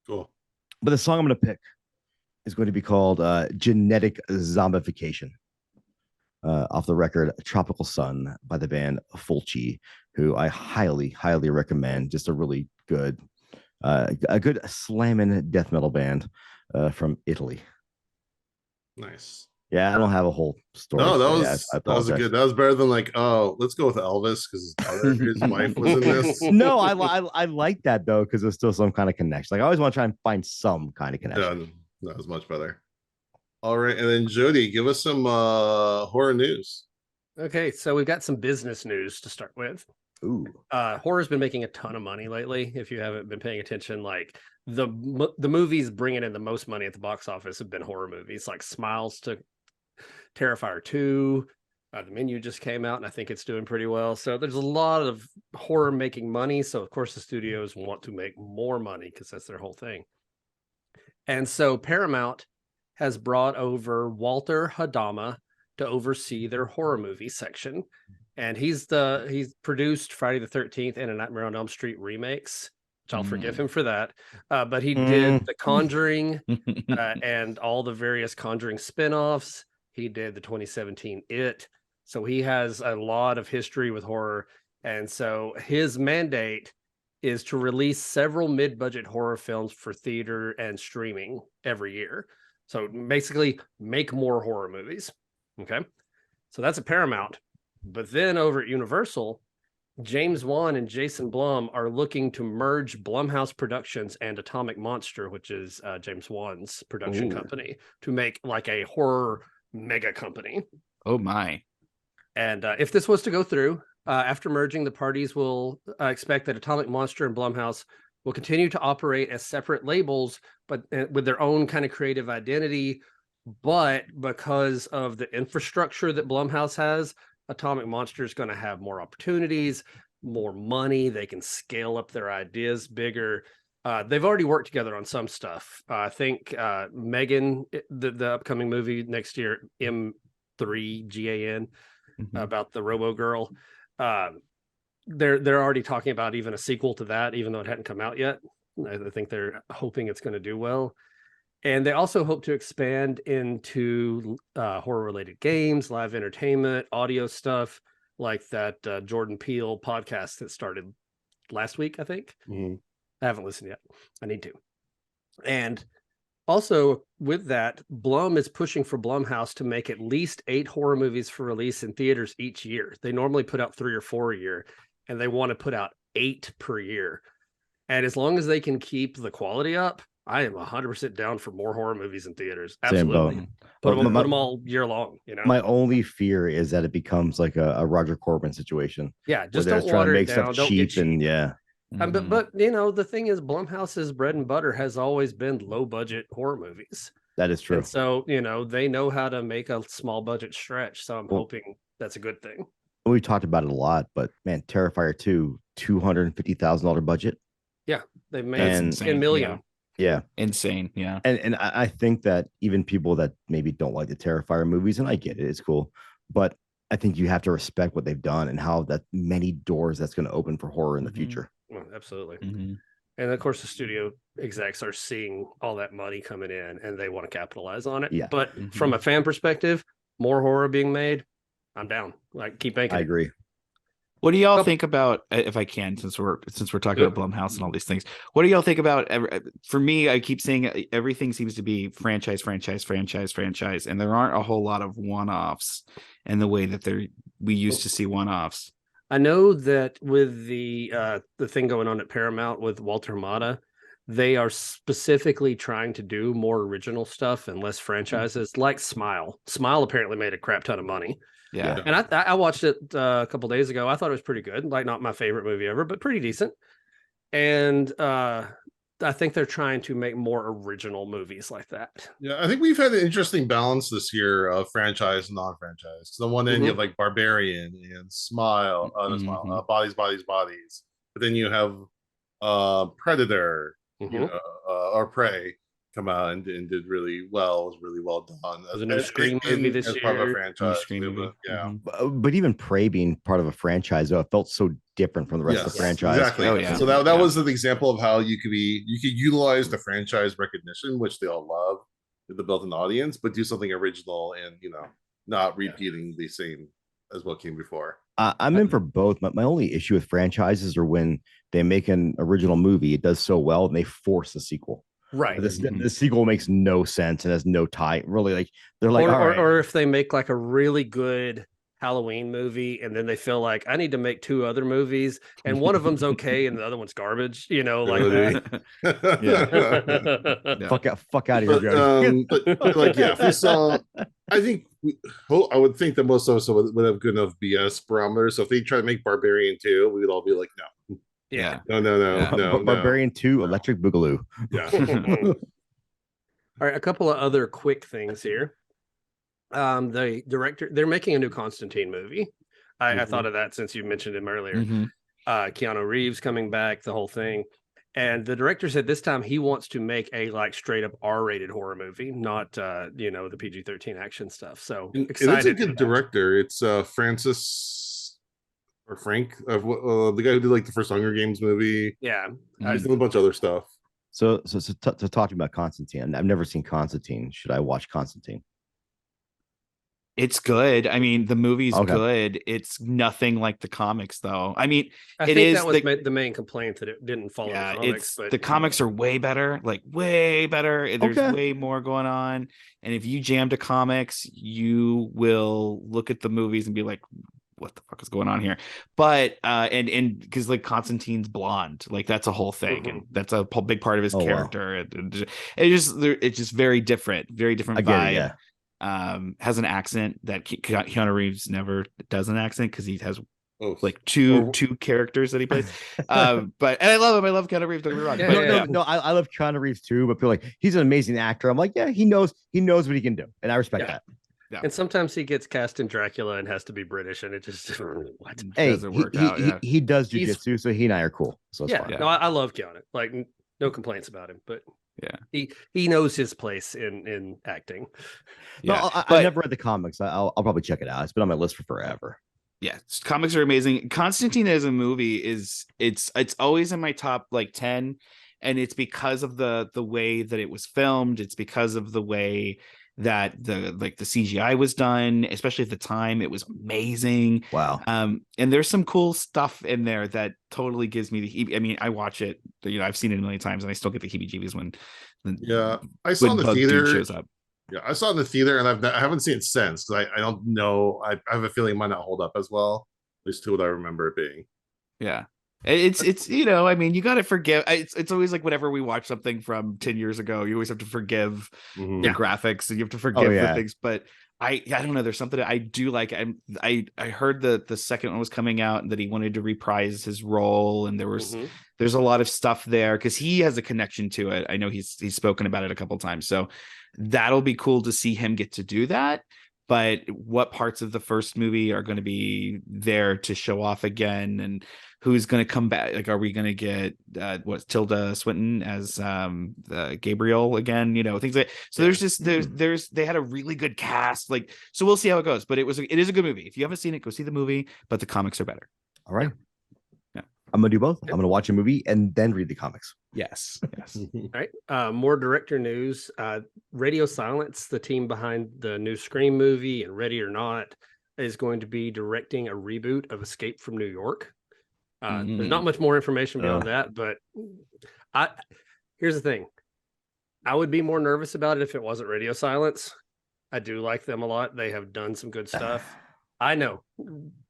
Cool. But the song I'm going to pick is going to be called Genetic Zombification. Off the record Tropical Sun by the band Fulci, who I highly, highly recommend. Just a really good, a good slamming death metal band from Italy. Nice. Yeah, I don't have a whole story. No, that was better than like, oh, let's go with Elvis because his wife was in this. No, I like that though, because there's still some kind of connection. Like I always want to try and find some kind of connection. Yeah, that was much better. All right, and then Jody, give us some horror news. Okay, so we've got some business news to start with. Ooh. Horror's been making a ton of money lately. If you haven't been paying attention, like the movies bringing in the most money at the box office have been horror movies. Like Smiles to Terrifier 2. The Menu just came out, and I think it's doing pretty well. So there's a lot of horror making money. So of course the studios want to make more money because that's their whole thing. And so Paramount has brought over Walter Hadama to oversee their horror movie section. And he's produced Friday the 13th and A Nightmare on Elm Street remakes, which I'll forgive him for that. But he did The Conjuring and all the various Conjuring spinoffs. He did the 2017 It. So he has a lot of history with horror. And so his mandate is to release several mid-budget horror films for theater and streaming every year. So basically make more horror movies. Okay. So that's a Paramount. But then over at Universal, James Wan and Jason Blum are looking to merge Blumhouse Productions and Atomic Monster, which is James Wan's production company, to make like a horror mega company. Oh my. And if this was to go through, after merging, the parties will expect that Atomic Monster and Blumhouse will continue to operate as separate labels, but with their own kind of creative identity. But because of the infrastructure that Blumhouse has, Atomic Monster is going to have more opportunities, more money. They can scale up their ideas bigger. They've already worked together on some stuff. I think Megan, the upcoming movie next year, M3GAN, about the Robo Girl. They're already talking about even a sequel to that, even though it hadn't come out yet. I think they're hoping it's going to do well. And they also hope to expand into horror-related games, live entertainment, audio stuff, like that Jordan Peele podcast that started last week, I think. I haven't listened yet. I need to. And also with that, Blum is pushing for Blumhouse to make at least 8 horror movies for release in theaters each year. They normally put out 3 or 4 a year, and they want to put out 8 per year. And as long as they can keep the quality up, I am 100% down for more horror movies in theaters. Absolutely. Put them all year long, you know. My only fear is that it becomes like a Roger Corman situation. Yeah, just don't water it down. Don't get cheap. And yeah. But you know, the thing is, Blumhouse's bread and butter has always been low budget horror movies. That is true. And so, you know, they know how to make a small budget stretch. So I'm hoping that's a good thing. We talked about it a lot, but man, Terrifier 2, $250,000 budget. Yeah, they've made $10 million. Yeah. Insane. Yeah. And I think that even people that maybe don't like the Terrifier movies, and I get it, it's cool, but I think you have to respect what they've done and how that many doors that's going to open for horror in the future. Well, absolutely. And of course, the studio execs are seeing all that money coming in and they want to capitalize on it. Yeah. But from a fan perspective, more horror being made, I'm down. Like, keep making. I agree. What do y'all think about, if I can, since we're talking about Blumhouse and all these things, what do y'all think about, for me, I keep saying everything seems to be franchise, and there aren't a whole lot of one-offs in the way that we used to see one-offs. I know that with the thing going on at Paramount with Walter Hamada, they are specifically trying to do more original stuff and less franchises, like Smile. Smile apparently made a crap ton of money. Yeah. And I watched it a couple days ago. I thought it was pretty good. Like, not my favorite movie ever, but pretty decent. And I think they're trying to make more original movies like that. Yeah, I think we've had an interesting balance this year of franchise and non-franchise. So the one end you have like Barbarian and Smile, Bodies. But then you have Predator, you know, or Prey come out and did really well. It was really well done. There's a new Scream movie this year. Part of a franchise. Yeah. But even Prey being part of a franchise, though, it felt so different from the rest of the franchise. Exactly. Oh, yeah. So that was an example of how you could utilize the franchise recognition, which they all love, with the built-in audience, but do something original and, you know, not repeating the same as what came before. I'm in for both. My only issue with franchises are when they make an original movie, it does so well, and they force a sequel. Right. The sequel makes no sense and has no tie. Really, like they're like, or if they make like a really good Halloween movie and then they feel like, I need to make 2 other movies and one of them's okay and the other one's garbage, you know, like that. Yeah. Fuck out of here, Jody. But like, yeah, if we saw, I think I would think that most of us would have good enough BS barometer. So if they try to make Barbarian 2, we would all be like, no. Yeah. No. Barbarian 2, Electric Boogaloo. Yeah. All right, a couple of other quick things here. The director, they're making a new Constantine movie. I thought of that since you mentioned him earlier. Keanu Reeves coming back, the whole thing. And the director said this time he wants to make a like straight up R-rated horror movie, not you know, the PG-13 action stuff. So excited. It's a good director. It's Francis or Frank, the guy who did like the first Hunger Games movie. Yeah, he's done a bunch of other stuff. So talking about Constantine, I've never seen Constantine. Should I watch Constantine? It's good. I mean, the movie's Okay. good. It's nothing like the comics, though. I mean, I it think is that was the main complaint, that it didn't follow yeah, the comics. it's But the comics are way better, like way better. There's Okay. way more going on. And if you jam to comics, you will look at the movies and be like, what the fuck is going on here? But and because like Constantine's blonde, like that's a whole thing, and that's a big part of his Oh, wow. character. It's just very different I get vibe. it, yeah. Has an accent that Keanu Reeves never does an accent because he has Oh, like two characters that he plays. But and I love him. I love Keanu Reeves. Don't get me wrong. Yeah, But, No, I love Keanu Reeves too, but feel like he's an amazing actor. I'm like, yeah, he knows what he can do, and I respect that. Yeah. And sometimes he gets cast in Dracula and has to be British, and it just what? Hey, doesn't work out. Yeah. he does He's- jujitsu, so he and I are cool. So it's Yeah, fine. Yeah. no, I love Keanu. Like, no complaints about him. But Yeah. he knows his place in acting. No, Yeah. I But- never read the comics. I'll probably check it out. It's been on my list for forever. Yeah, comics are amazing. Constantine as a movie is it's always in my top like 10, and it's because of the way that it was filmed. It's because of the way that the CGI was done, especially at the time. It was amazing. Wow. And there's some cool stuff in there that totally gives me I mean, I watch it, I've seen it a million times, and I still get the heebie-jeebies when I saw in the Bug Dude theater. shows up. Yeah, I saw it in the theater, and I haven't seen it since because I don't know. I have a feeling it might not hold up as well. At least to what I remember it being. Yeah. It's I mean, you got to forgive. It's always like whenever we watch something from 10 years ago, you always have to forgive Mhm. the graphics, and you have to forgive yeah. the things. But I don't know. There's something I do like. I heard that the second one was coming out and that he wanted to reprise his role, and there's a lot of stuff there because he has a connection to it. I know he's spoken about it a couple times, so that'll be cool to see him get to do that. But what parts of the first movie are going to be there to show off again, and who's going to come back? Like, are we going to get Tilda Swinton as Gabriel again? Things like so. There's they had a really good cast. Like, so we'll see how it goes. But it is a good movie. If you haven't seen it, go see the movie. But the comics are better. All right. Yeah. I'm gonna do both. I'm gonna watch a movie and then read the comics. Yes. All right. More director news. Radio Silence, the team behind the new Scream movie and Ready or Not, is going to be directing a reboot of Escape from New York. There's not much more information beyond that, but here's the thing. I would be more nervous about it if it wasn't Radio Silence. I do like them a lot. They have done some good stuff. I know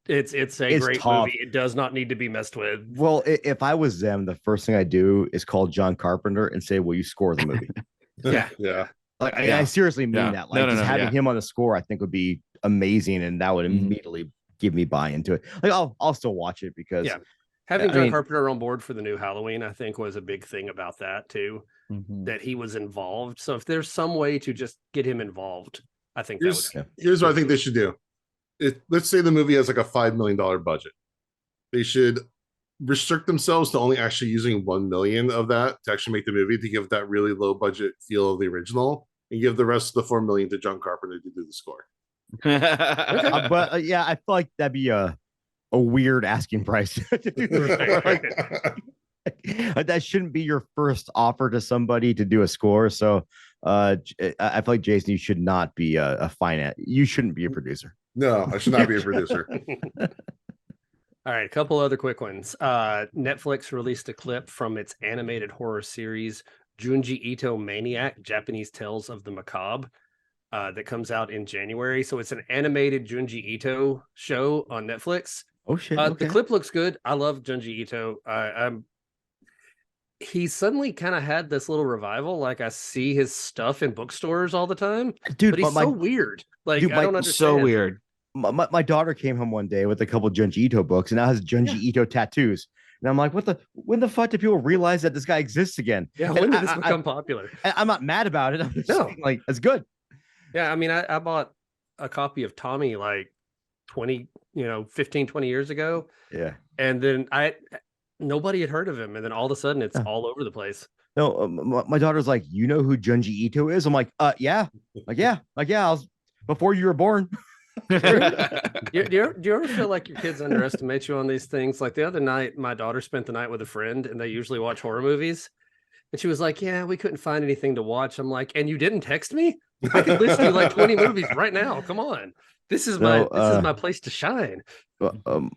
it's great tough. movie. It does not need to be messed with. Well, if I was them, the first thing I do is call John Carpenter and say, "Will you score the movie?" Yeah. Yeah. Like I seriously mean that. Like No, having him on the score, I think would be amazing, and that would immediately give me buy into it. Like I'll still watch it because having John Carpenter on board for the new Halloween, I think, was a big thing about that too. That he was involved. So if there's some way to just get him involved, I think here's what I think they should do. Let's say the movie has like a $5 million budget. They should restrict themselves to only actually using 1 million of that to actually make the movie, to give that really low budget feel of the original, and give the rest of the 4 million to John Carpenter to do the score. But I feel like that'd be a weird asking price to do the score. That shouldn't be your first offer to somebody to do a score. So I feel like, Jason, you should not be a finance. You shouldn't be a producer. No, I should not be a producer. All right, a couple other quick ones. Netflix released a clip from its animated horror series Junji Ito Maniac: Japanese Tales of the Macabre that comes out in January. So it's an animated Junji Ito show on Netflix. Oh shit! The clip looks good. I love Junji Ito. He suddenly kind of had this little revival. Like, I see his stuff in bookstores all the time, dude. But he's so weird. Like, I don't understand. So weird. My daughter came home one day with a couple Junji Ito books, and now has Junji Ito tattoos. And I'm like, when the fuck did people realize that this guy exists again? Yeah, when did this become popular? I'm not mad about it. I'm just saying, like, it's good. Yeah, I mean, I bought a copy of Tommy like 15, 20 years ago. Yeah. And then nobody had heard of him. And then all of a sudden it's all over the place. No, my daughter's like, you know who Junji Ito is? I'm like, yeah. I was before you were born. Do you ever feel like your kids underestimate you on these things? Like the other night, my daughter spent the night with a friend, and they usually watch horror movies. And she was like, yeah, we couldn't find anything to watch. I'm like, and you didn't text me? I could list you like 20 movies right now. Come on. This is No, my place to shine.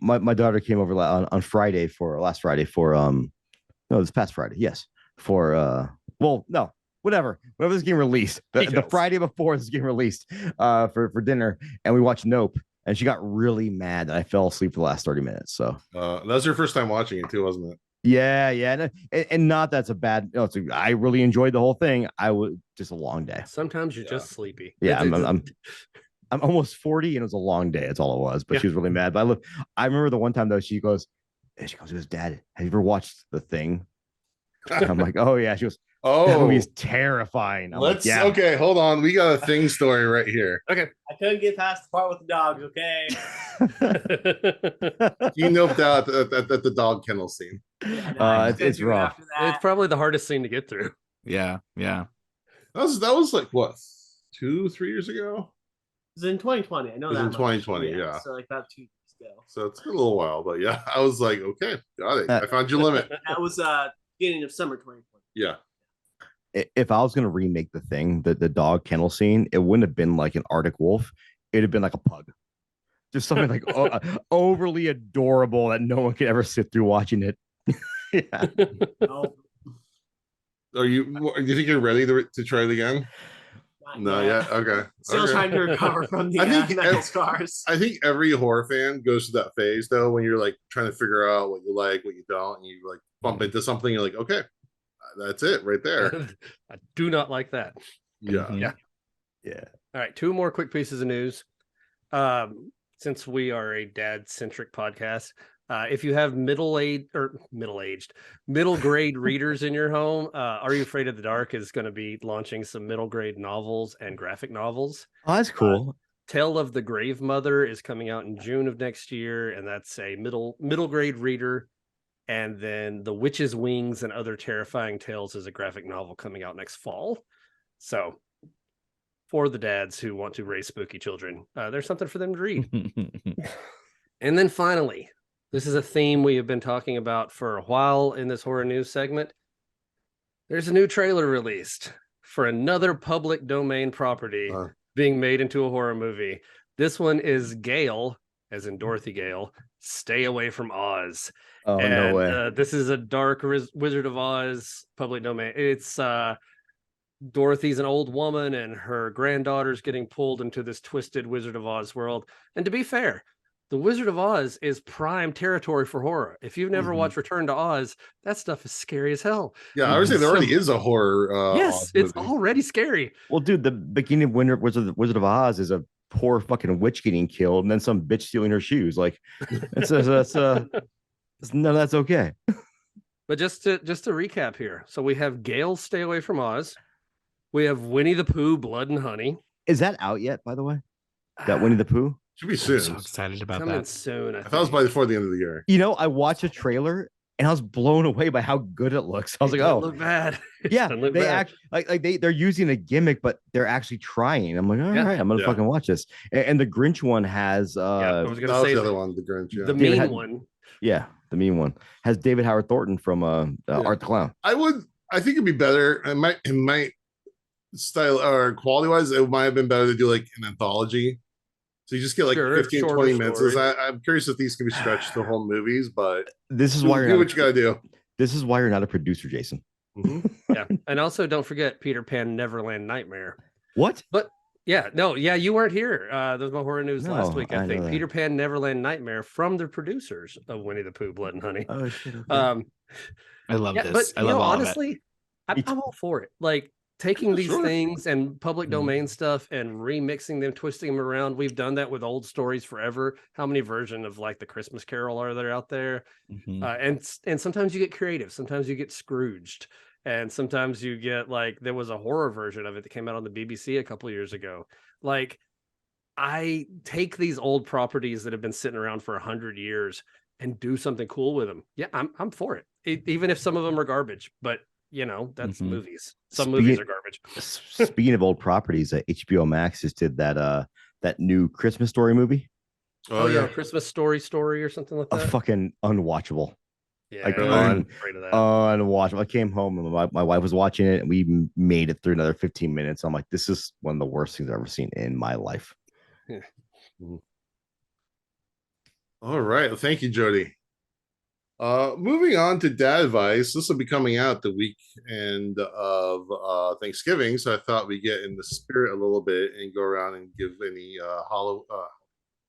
my daughter came over on Friday for last Friday for no, this past Friday, yes, for well, no, whatever this is getting released, the Friday before this is getting released for dinner, and we watched Nope, and she got really mad that I fell asleep for the last 30 minutes. So that was your first time watching it too, wasn't it? yeah, and not that's a bad. No, I really enjoyed the whole thing. I was just a long day. Sometimes you're just sleepy. Yeah, I'm almost 40, and it was a long day. That's all it was. But she was really mad. But I remember the one time though, she goes, Dad, have you ever watched The Thing? I'm like, oh yeah. She goes, that movie is terrifying. I'm like, yeah. Okay, hold on. We got a Thing story right here. Okay. I couldn't get past the part with the dogs, okay? You noped out at the dog kennel scene. Yeah, it's rough. It's probably the hardest scene to get through. Yeah. That was like what, 2-3 years ago? It was in 2020. I know it was that. in 2020, yeah. So like about 2 years ago. So it's been a little while, but yeah, I was like, okay, got it. I found your limit. That was beginning of summer 2020. Yeah. If I was gonna remake The Thing, the dog kennel scene, it wouldn't have been like an Arctic wolf. It'd have been like a pug. Just something like overly adorable that no one could ever sit through watching it. Yeah. No. Do you think you're ready to try it again? No, yeah, okay. Still trying to recover from the mental scars. I think every horror fan goes through that phase though, when you're like trying to figure out what you like, what you don't, and you like bump into something, you're like, okay, that's it right there. I do not like that. Yeah. Mhm. Yeah. All right, 2 more quick pieces of news. Since we are a dad-centric podcast, if you have middle grade readers in your home, Are You Afraid of the Dark is going to be launching some middle grade novels and graphic novels. Oh, that's cool. Tale of the Grave Mother is coming out in June of next year, and that's a middle grade reader. And then The Witch's Wings and Other Terrifying Tales is a graphic novel coming out next fall. So for the dads who want to raise spooky children, there's something for them to read. And then finally, this is a theme we have been talking about for a while in this horror news segment. There's a new trailer released for another public domain property being made into a horror movie. This one is Gale, as in Dorothy Gale, Stay Away from Oz. Oh, no way. This is a dark Wizard of Oz public domain. It's Dorothy's an old woman and her granddaughter's getting pulled into this twisted Wizard of Oz world. And to be fair, the Wizard of Oz is prime territory for horror. If you've never watched Return to Oz, that stuff is scary as hell. Yeah, I would say there already is a horror. Yes, Oz it's movie. already scary. Well, dude, the beginning of Wizard of Oz is a poor fucking witch getting killed, and then some bitch stealing her shoes. None of that's okay. But just to recap here, so we have Gale, Stay Away from Oz. We have Winnie the Pooh, Blood and Honey. Is that out yet? By the way, that Winnie the Pooh. Should be soon. I'm so excited about Coming that. soon. I thought it was by before the end of the year. You know, I watched a trailer and I was blown away by how good it looks. I was like, look bad. Yeah, they act like they're using a gimmick, but they're actually trying. I'm like, all right, I'm gonna fucking watch this. And the Grinch one has I was gonna say the other one, the Grinch. Yeah. the mean one. Yeah, the mean one has David Howard Thornton from Art the Clown. I think it'd be better. It might style or quality wise, it might have been better to do like an anthology. So you just get like 15, 20 minutes. I'm curious if these can be stretched to whole movies, but this is why do what you gotta do. This is why you're not a producer, Jason. Yeah, and also don't forget Peter Pan Neverland Nightmare. What? But you weren't here. There was my horror news last week. I think Peter Pan Neverland Nightmare from the producers of Winnie the Pooh, Blood and Honey. Oh shit! Okay. I love this. But I love all honestly, I'm all for it. Like taking these things and public domain stuff and remixing them, twisting them around. We've done that with old stories forever. How many versions of like the Christmas Carol are there out there? And sometimes you get creative. Sometimes you get Scrooged. And sometimes you get like, there was a horror version of it that came out on the BBC a couple of years ago. Like I take these old properties that have been sitting around for 100 years and do something cool with them. Yeah, I'm for it. Even if some of them are garbage, but you know, that's movies. Some movies are garbage. Speaking of old properties, HBO Max just did that new Christmas Story movie. Oh yeah, Christmas Story or something like that. Fucking unwatchable. Yeah, like I'm afraid of that. Unwatchable. I came home and my wife was watching it, and we made it through another 15 minutes. I'm like, this is one of the worst things I've ever seen in my life. All right. Well, thank you, Jody. Moving on to dad advice. This will be coming out the weekend of Thanksgiving, so I thought we'd get in the spirit a little bit and go around and give any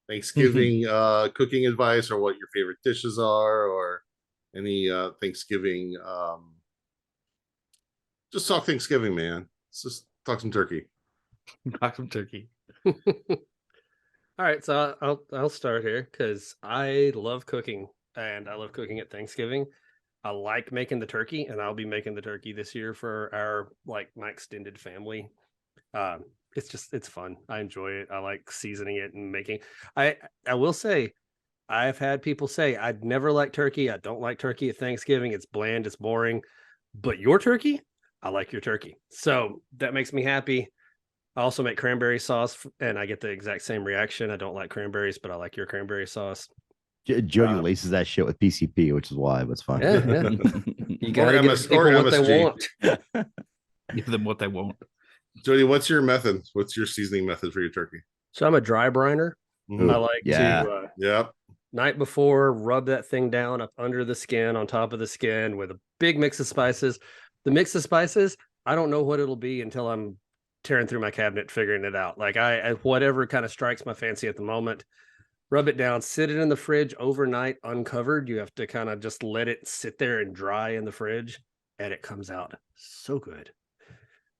Thanksgiving cooking advice, or what your favorite dishes are, or any Thanksgiving. Just talk Thanksgiving, man. Let's just talk some turkey. Talk some turkey. All right, so I'll start here because I love cooking, and I love cooking at Thanksgiving. I like making the turkey, and I'll be making the turkey this year for my extended family. It's fun. I enjoy it. I like seasoning it and making. I will say, I've had people say I'd never like turkey. I don't like turkey at Thanksgiving. It's bland. It's boring. But your turkey, I like your turkey. So that makes me happy. I also make cranberry sauce, and I get the exact same reaction. I don't like cranberries, but I like your cranberry sauce. Jody laces that shit with PCP, which is why, but it's fine. Yeah. You gotta give people what they want. Give them what they want. Jody, what's your method? What's your seasoning method for your turkey? So I'm a dry briner. Ooh, I like to night before, rub that thing down up under the skin, on top of the skin, with a big mix of spices. The mix of spices, I don't know what it'll be until I'm tearing through my cabinet, figuring it out. Like I whatever kind of strikes my fancy at the moment, rub it down, sit it in the fridge overnight uncovered. You have to kind of just let it sit there and dry in the fridge, and it comes out so good.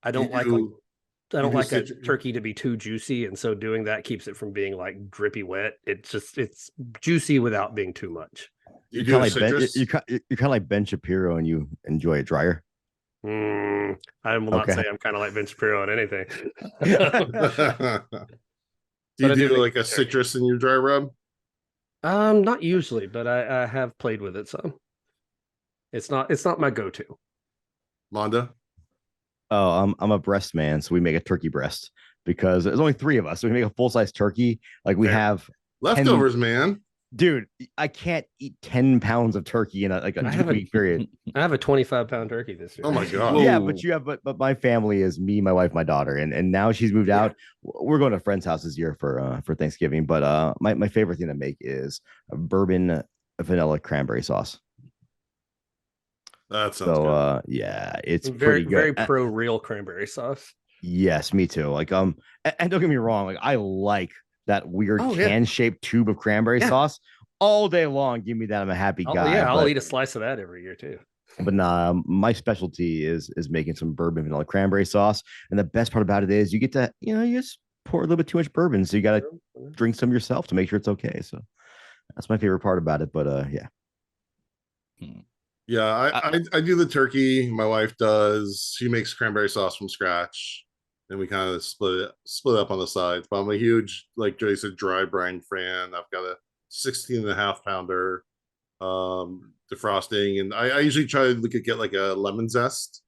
I don't like a turkey to be too juicy, and so doing that keeps it from being like drippy wet. It's juicy without being too much. You're kind of like Ben Shapiro, and you enjoy it drier. I will not say I'm kind of like Ben Shapiro on anything. Do you do like a citrus in your dry rub? Not usually, but I have played with it some. It's not my go-to. Londa? Oh, I'm a breast man, so we make a turkey breast because there's only 3 of us. So we make a full-size turkey. Like we have leftovers, man. Dude, I can't eat 10 pounds of turkey in a 2-week period. I have a 25-pound turkey this year. Oh my god! Yeah, but my family is me, my wife, my daughter, and now she's moved out. We're going to a friend's house this year for Thanksgiving. But my favorite thing to make is a bourbon vanilla cranberry sauce. That sounds good. Yeah, it's very pretty good. Very pro real cranberry sauce. Yes, me too. Like and don't get me wrong, like I like that weird can-shaped tube of cranberry sauce all day long. Give me that. I'm a happy guy. Yeah, I'll eat a slice of that every year too. But nah, my specialty is making some bourbon vanilla cranberry sauce. And the best part about it is you get to, you just pour a little bit too much bourbon. So you got to drink some yourself to make sure it's okay. So that's my favorite part about it. But yeah. Yeah, I do the turkey. My wife does. She makes cranberry sauce from scratch. And we kind of split up on the sides. But I'm a huge, like Jody said, dry brine fan. I've got a 16.5 pounder defrosting, and I usually try to get like a lemon zest,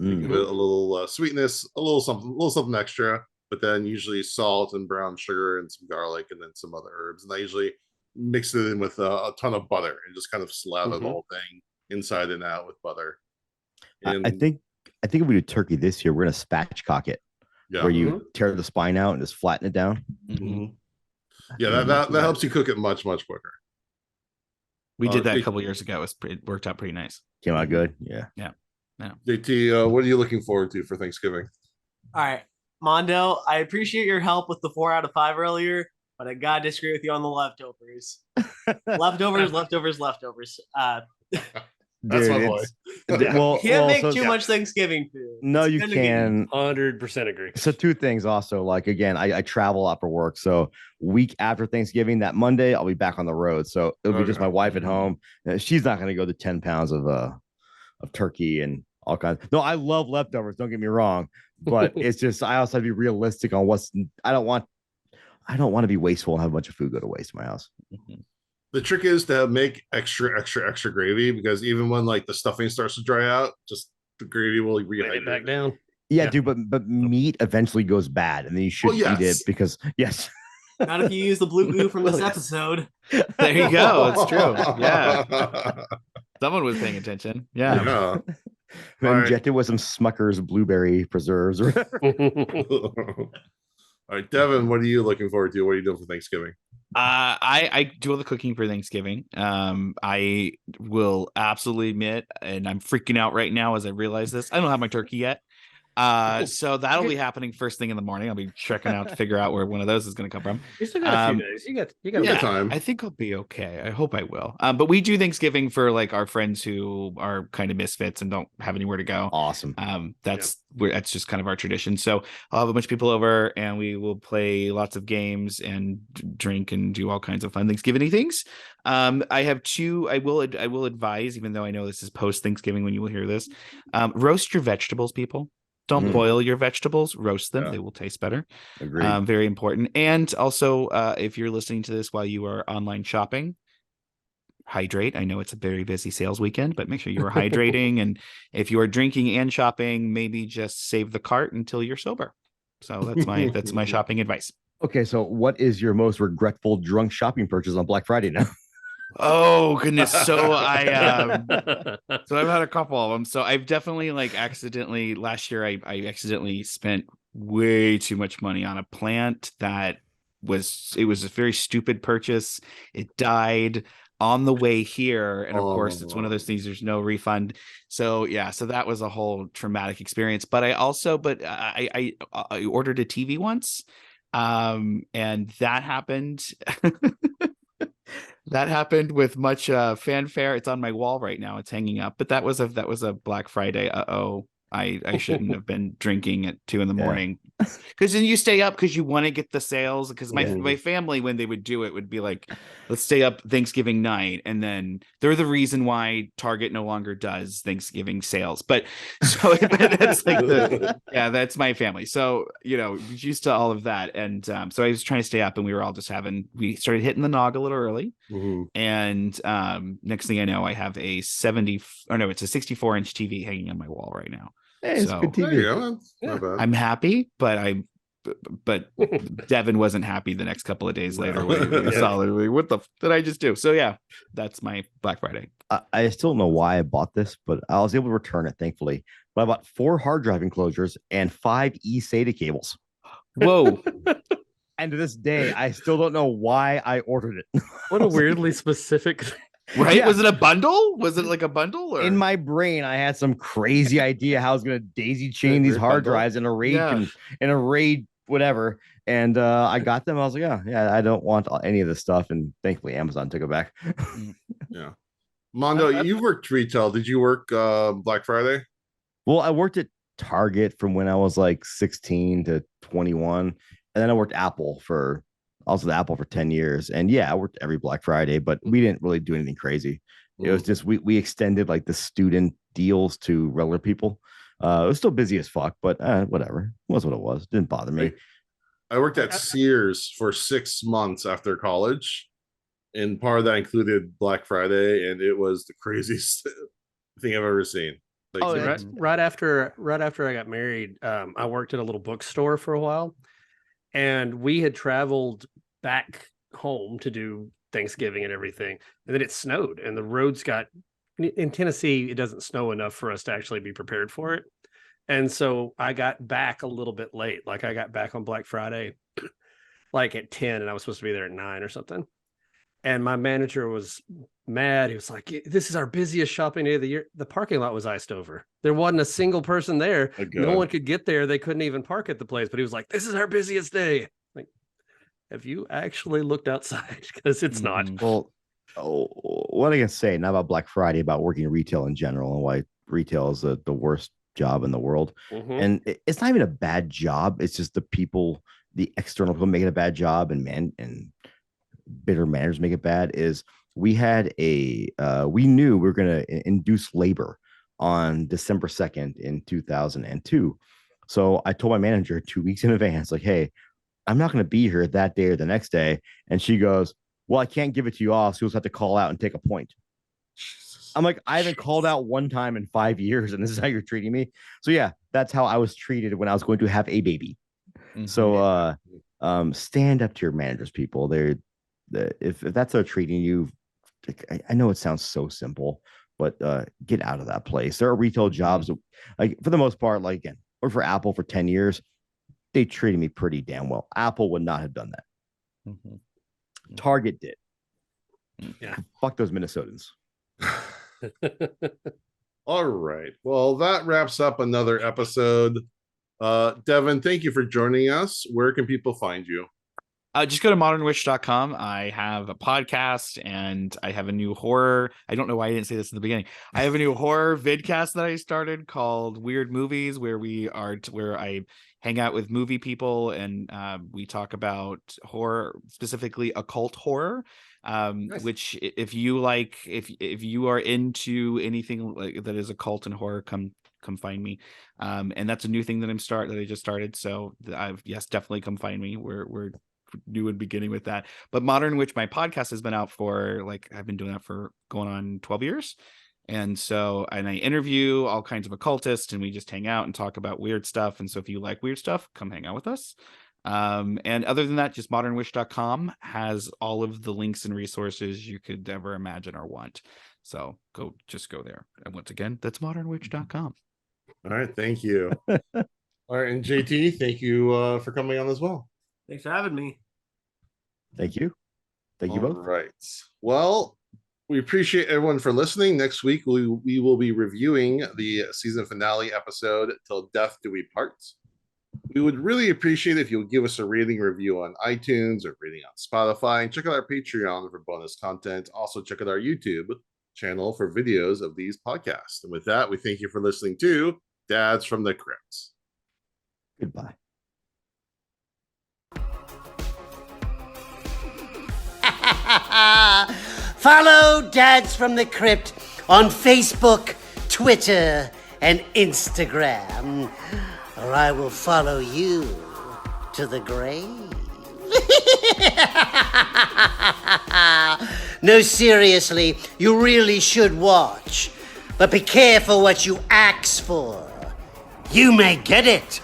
give it a little sweetness, a little something extra. But then usually salt and brown sugar and some garlic, and then some other herbs. And I usually mix it in with a ton of butter and just kind of slather the whole thing inside and out with butter. And I think if we do turkey this year, we're gonna spatchcock it. Yeah. Where you tear the spine out and just flatten it down. Yeah, that helps you cook it much quicker. We did that a couple years ago. It worked out pretty nice. Came out good. Yeah. JT, what are you looking forward to for Thanksgiving? All right, Mondo, I appreciate your help with the 4 out of 5 earlier, but I gotta disagree with you on the leftovers. leftovers. That's my boy. You can't make too much Thanksgiving food. No, you can. 100% agree. So 2 things also. Like again, I travel a lot for work. So week after Thanksgiving, that Monday, I'll be back on the road. So it'll be just my wife at home. She's not going to go to 10 pounds of turkey and all kinds. No, I love leftovers. Don't get me wrong, but it's just I also have to be realistic on what's. I don't want to be wasteful and have a bunch of food go to waste in my house. The trick is to make extra gravy, because even when like the stuffing starts to dry out, just the gravy will rehydrate it back down. Yeah, dude, but meat eventually goes bad, and then you should eat it because Not if you use the blue goo from this episode. There you go. It's true. Yeah. Someone was paying attention. Yeah. Injected with some Smucker's blueberry preserves. All right, Devin, what are you looking forward to? What are you doing for Thanksgiving? I do all the cooking for Thanksgiving. I will absolutely admit, and I'm freaking out right now as I realize this. I don't have my turkey yet. So that'll be happening first thing in the morning. I'll be checking out to figure out where one of those is going to come from. You still got a few days. You got Yeah, time. I think I'll be okay. I hope I will. But we do Thanksgiving for like our friends who are kind of misfits and don't have anywhere to go. Awesome. That's just kind of our tradition. So I'll have a bunch of people over and we will play lots of games and drink and do all kinds of fun Thanksgiving things. I have two. I will advise, even though I know this is post Thanksgiving when you will hear this. Roast your vegetables, people. Don't boil your vegetables, roast them. They will taste better. Agreed. Very important. And also, if you're listening to this while you are online shopping, hydrate. I know it's a very busy sales weekend, but make sure you are hydrating. And if you are drinking and shopping, maybe just save the cart until you're sober. So that's my shopping advice. Okay, so what is your most regretful drunk shopping purchase on Black Friday now? Oh goodness. So I've had a couple of them. So I've definitely accidentally last year I accidentally spent way too much money on a plant that was a very stupid purchase. It died on the way here. And of course it's one of those things, there's no refund. So so that was a whole traumatic experience. But I ordered a TV once. And that happened. That happened with much fanfare. It's on my wall right now. It's hanging up. But that was a Black Friday. I shouldn't have been drinking at 2 a.m. Because then you stay up because you want to get the sales. Because my family, when they would do it, would be like, let's stay up Thanksgiving night. And then they're the reason why Target no longer does Thanksgiving sales. But so that's that's my family. So, used to all of that. And so I was trying to stay up and we were all just we started hitting the nog a little early. And next thing I know, I have a 64-inch TV hanging on my wall right now. Hey, it's good TV. Not bad. I'm happy, but Devin wasn't happy the next couple of days later when he saw it. What did I just do? So that's my Black Friday. I still don't know why I bought this, but I was able to return it, thankfully. But I bought 4 hard drive enclosures and 5 eSATA cables. Whoa. And to this day, I still don't know why I ordered it. What a weirdly specific. Right? Yeah. Was it a bundle? Was it like a bundle? Or? In my brain, I had some crazy idea how I was going to daisy chain these hard drives in a RAID, whatever. And I got them. I was like, I don't want any of this stuff. And thankfully, Amazon took it back. Yeah. Mondo, you worked retail. Did you work Black Friday? Well, I worked at Target from when I was like 16 to 21. And then I worked Apple for 10 years. And I worked every Black Friday, but we didn't really do anything crazy. It was just we extended like the student deals to regular people. It was still busy as fuck, but whatever. It was what it was. It didn't bother me. I worked at Sears for 6 months after college. And part of that included Black Friday, and it was the craziest thing I've ever seen. Right after I got married, I worked at a little bookstore for a while. And we had traveled back home to do Thanksgiving and everything. And then it snowed and the roads in Tennessee, it doesn't snow enough for us to actually be prepared for it. And so I got back a little bit late. Like I got back on Black Friday, like at 10 and I was supposed to be there at 9 or something. And my manager was mad. He was like, this is our busiest shopping day of the year. The parking lot was iced over. There wasn't a single person there. No one could get there. They couldn't even park at the place. But he was like, this is our busiest day. Like, have you actually looked outside? Because it's not. Well, what I can say, not about Black Friday, about working retail in general and why retail is the worst job in the world. And it's not even a bad job. It's just the external people make it a bad job, and bitter managers make it bad. Is we knew we were going to induce labor on December 2nd in 2002. So I told my manager 2 weeks in advance, like, hey, I'm not going to be here that day or the next day. And she goes, well, I can't give it to you off. So you'll have to call out and take a point. I'm like, I haven't called out one time in 5 years, and this is how you're treating me. So that's how I was treated when I was going to have a baby. So stand up to your managers, people. If that's how they're treating you, I know it sounds so simple, but get out of that place. There are retail jobs that, like, for the most part, like, again, worked for Apple for 10 years. they treated me pretty damn well. Apple would not have done that. Target did. Yeah. Fuck those Minnesotans. All right. Well, that wraps up another episode. Devin, thank you for joining us. Where can people find you? Just go to modernwitch.com. I have a podcast and I have a new horror. I don't know why I didn't say this in the beginning. I have a new horror vidcast that I started called Weird Movies, where where I hang out with movie people and we talk about horror, specifically occult horror. Nice. Which if you are into anything like that is occult and horror, come find me. And that's a new thing that I just started. So definitely come find me. We're new and beginning with that. But Modern Witch, my podcast, has been out for I've been doing that for going on 12 years. And I interview all kinds of occultists and we just hang out and talk about weird stuff. And so if you like weird stuff, come hang out with us. And other than that, just modernwitch.com has all of the links and resources you could ever imagine or want. So go there. And once again, that's modernwitch.com. All right. Thank you. All right. And JT, thank you for coming on as well. Thanks for having me. Thank you. Thank you both. All right. Well, we appreciate everyone for listening. Next week, we will be reviewing the season finale episode, Till Death Do We Part. We would really appreciate if you would give us a rating review on iTunes or rating on Spotify, and check out our Patreon for bonus content. Also, check out our YouTube channel for videos of these podcasts. And with that, we thank you for listening to Dads from the Crypt. Goodbye. Follow Dads from the Crypt on Facebook, Twitter, and Instagram, or I will follow you to the grave. No, seriously, you really should watch. But be careful what you ask for. You may get it.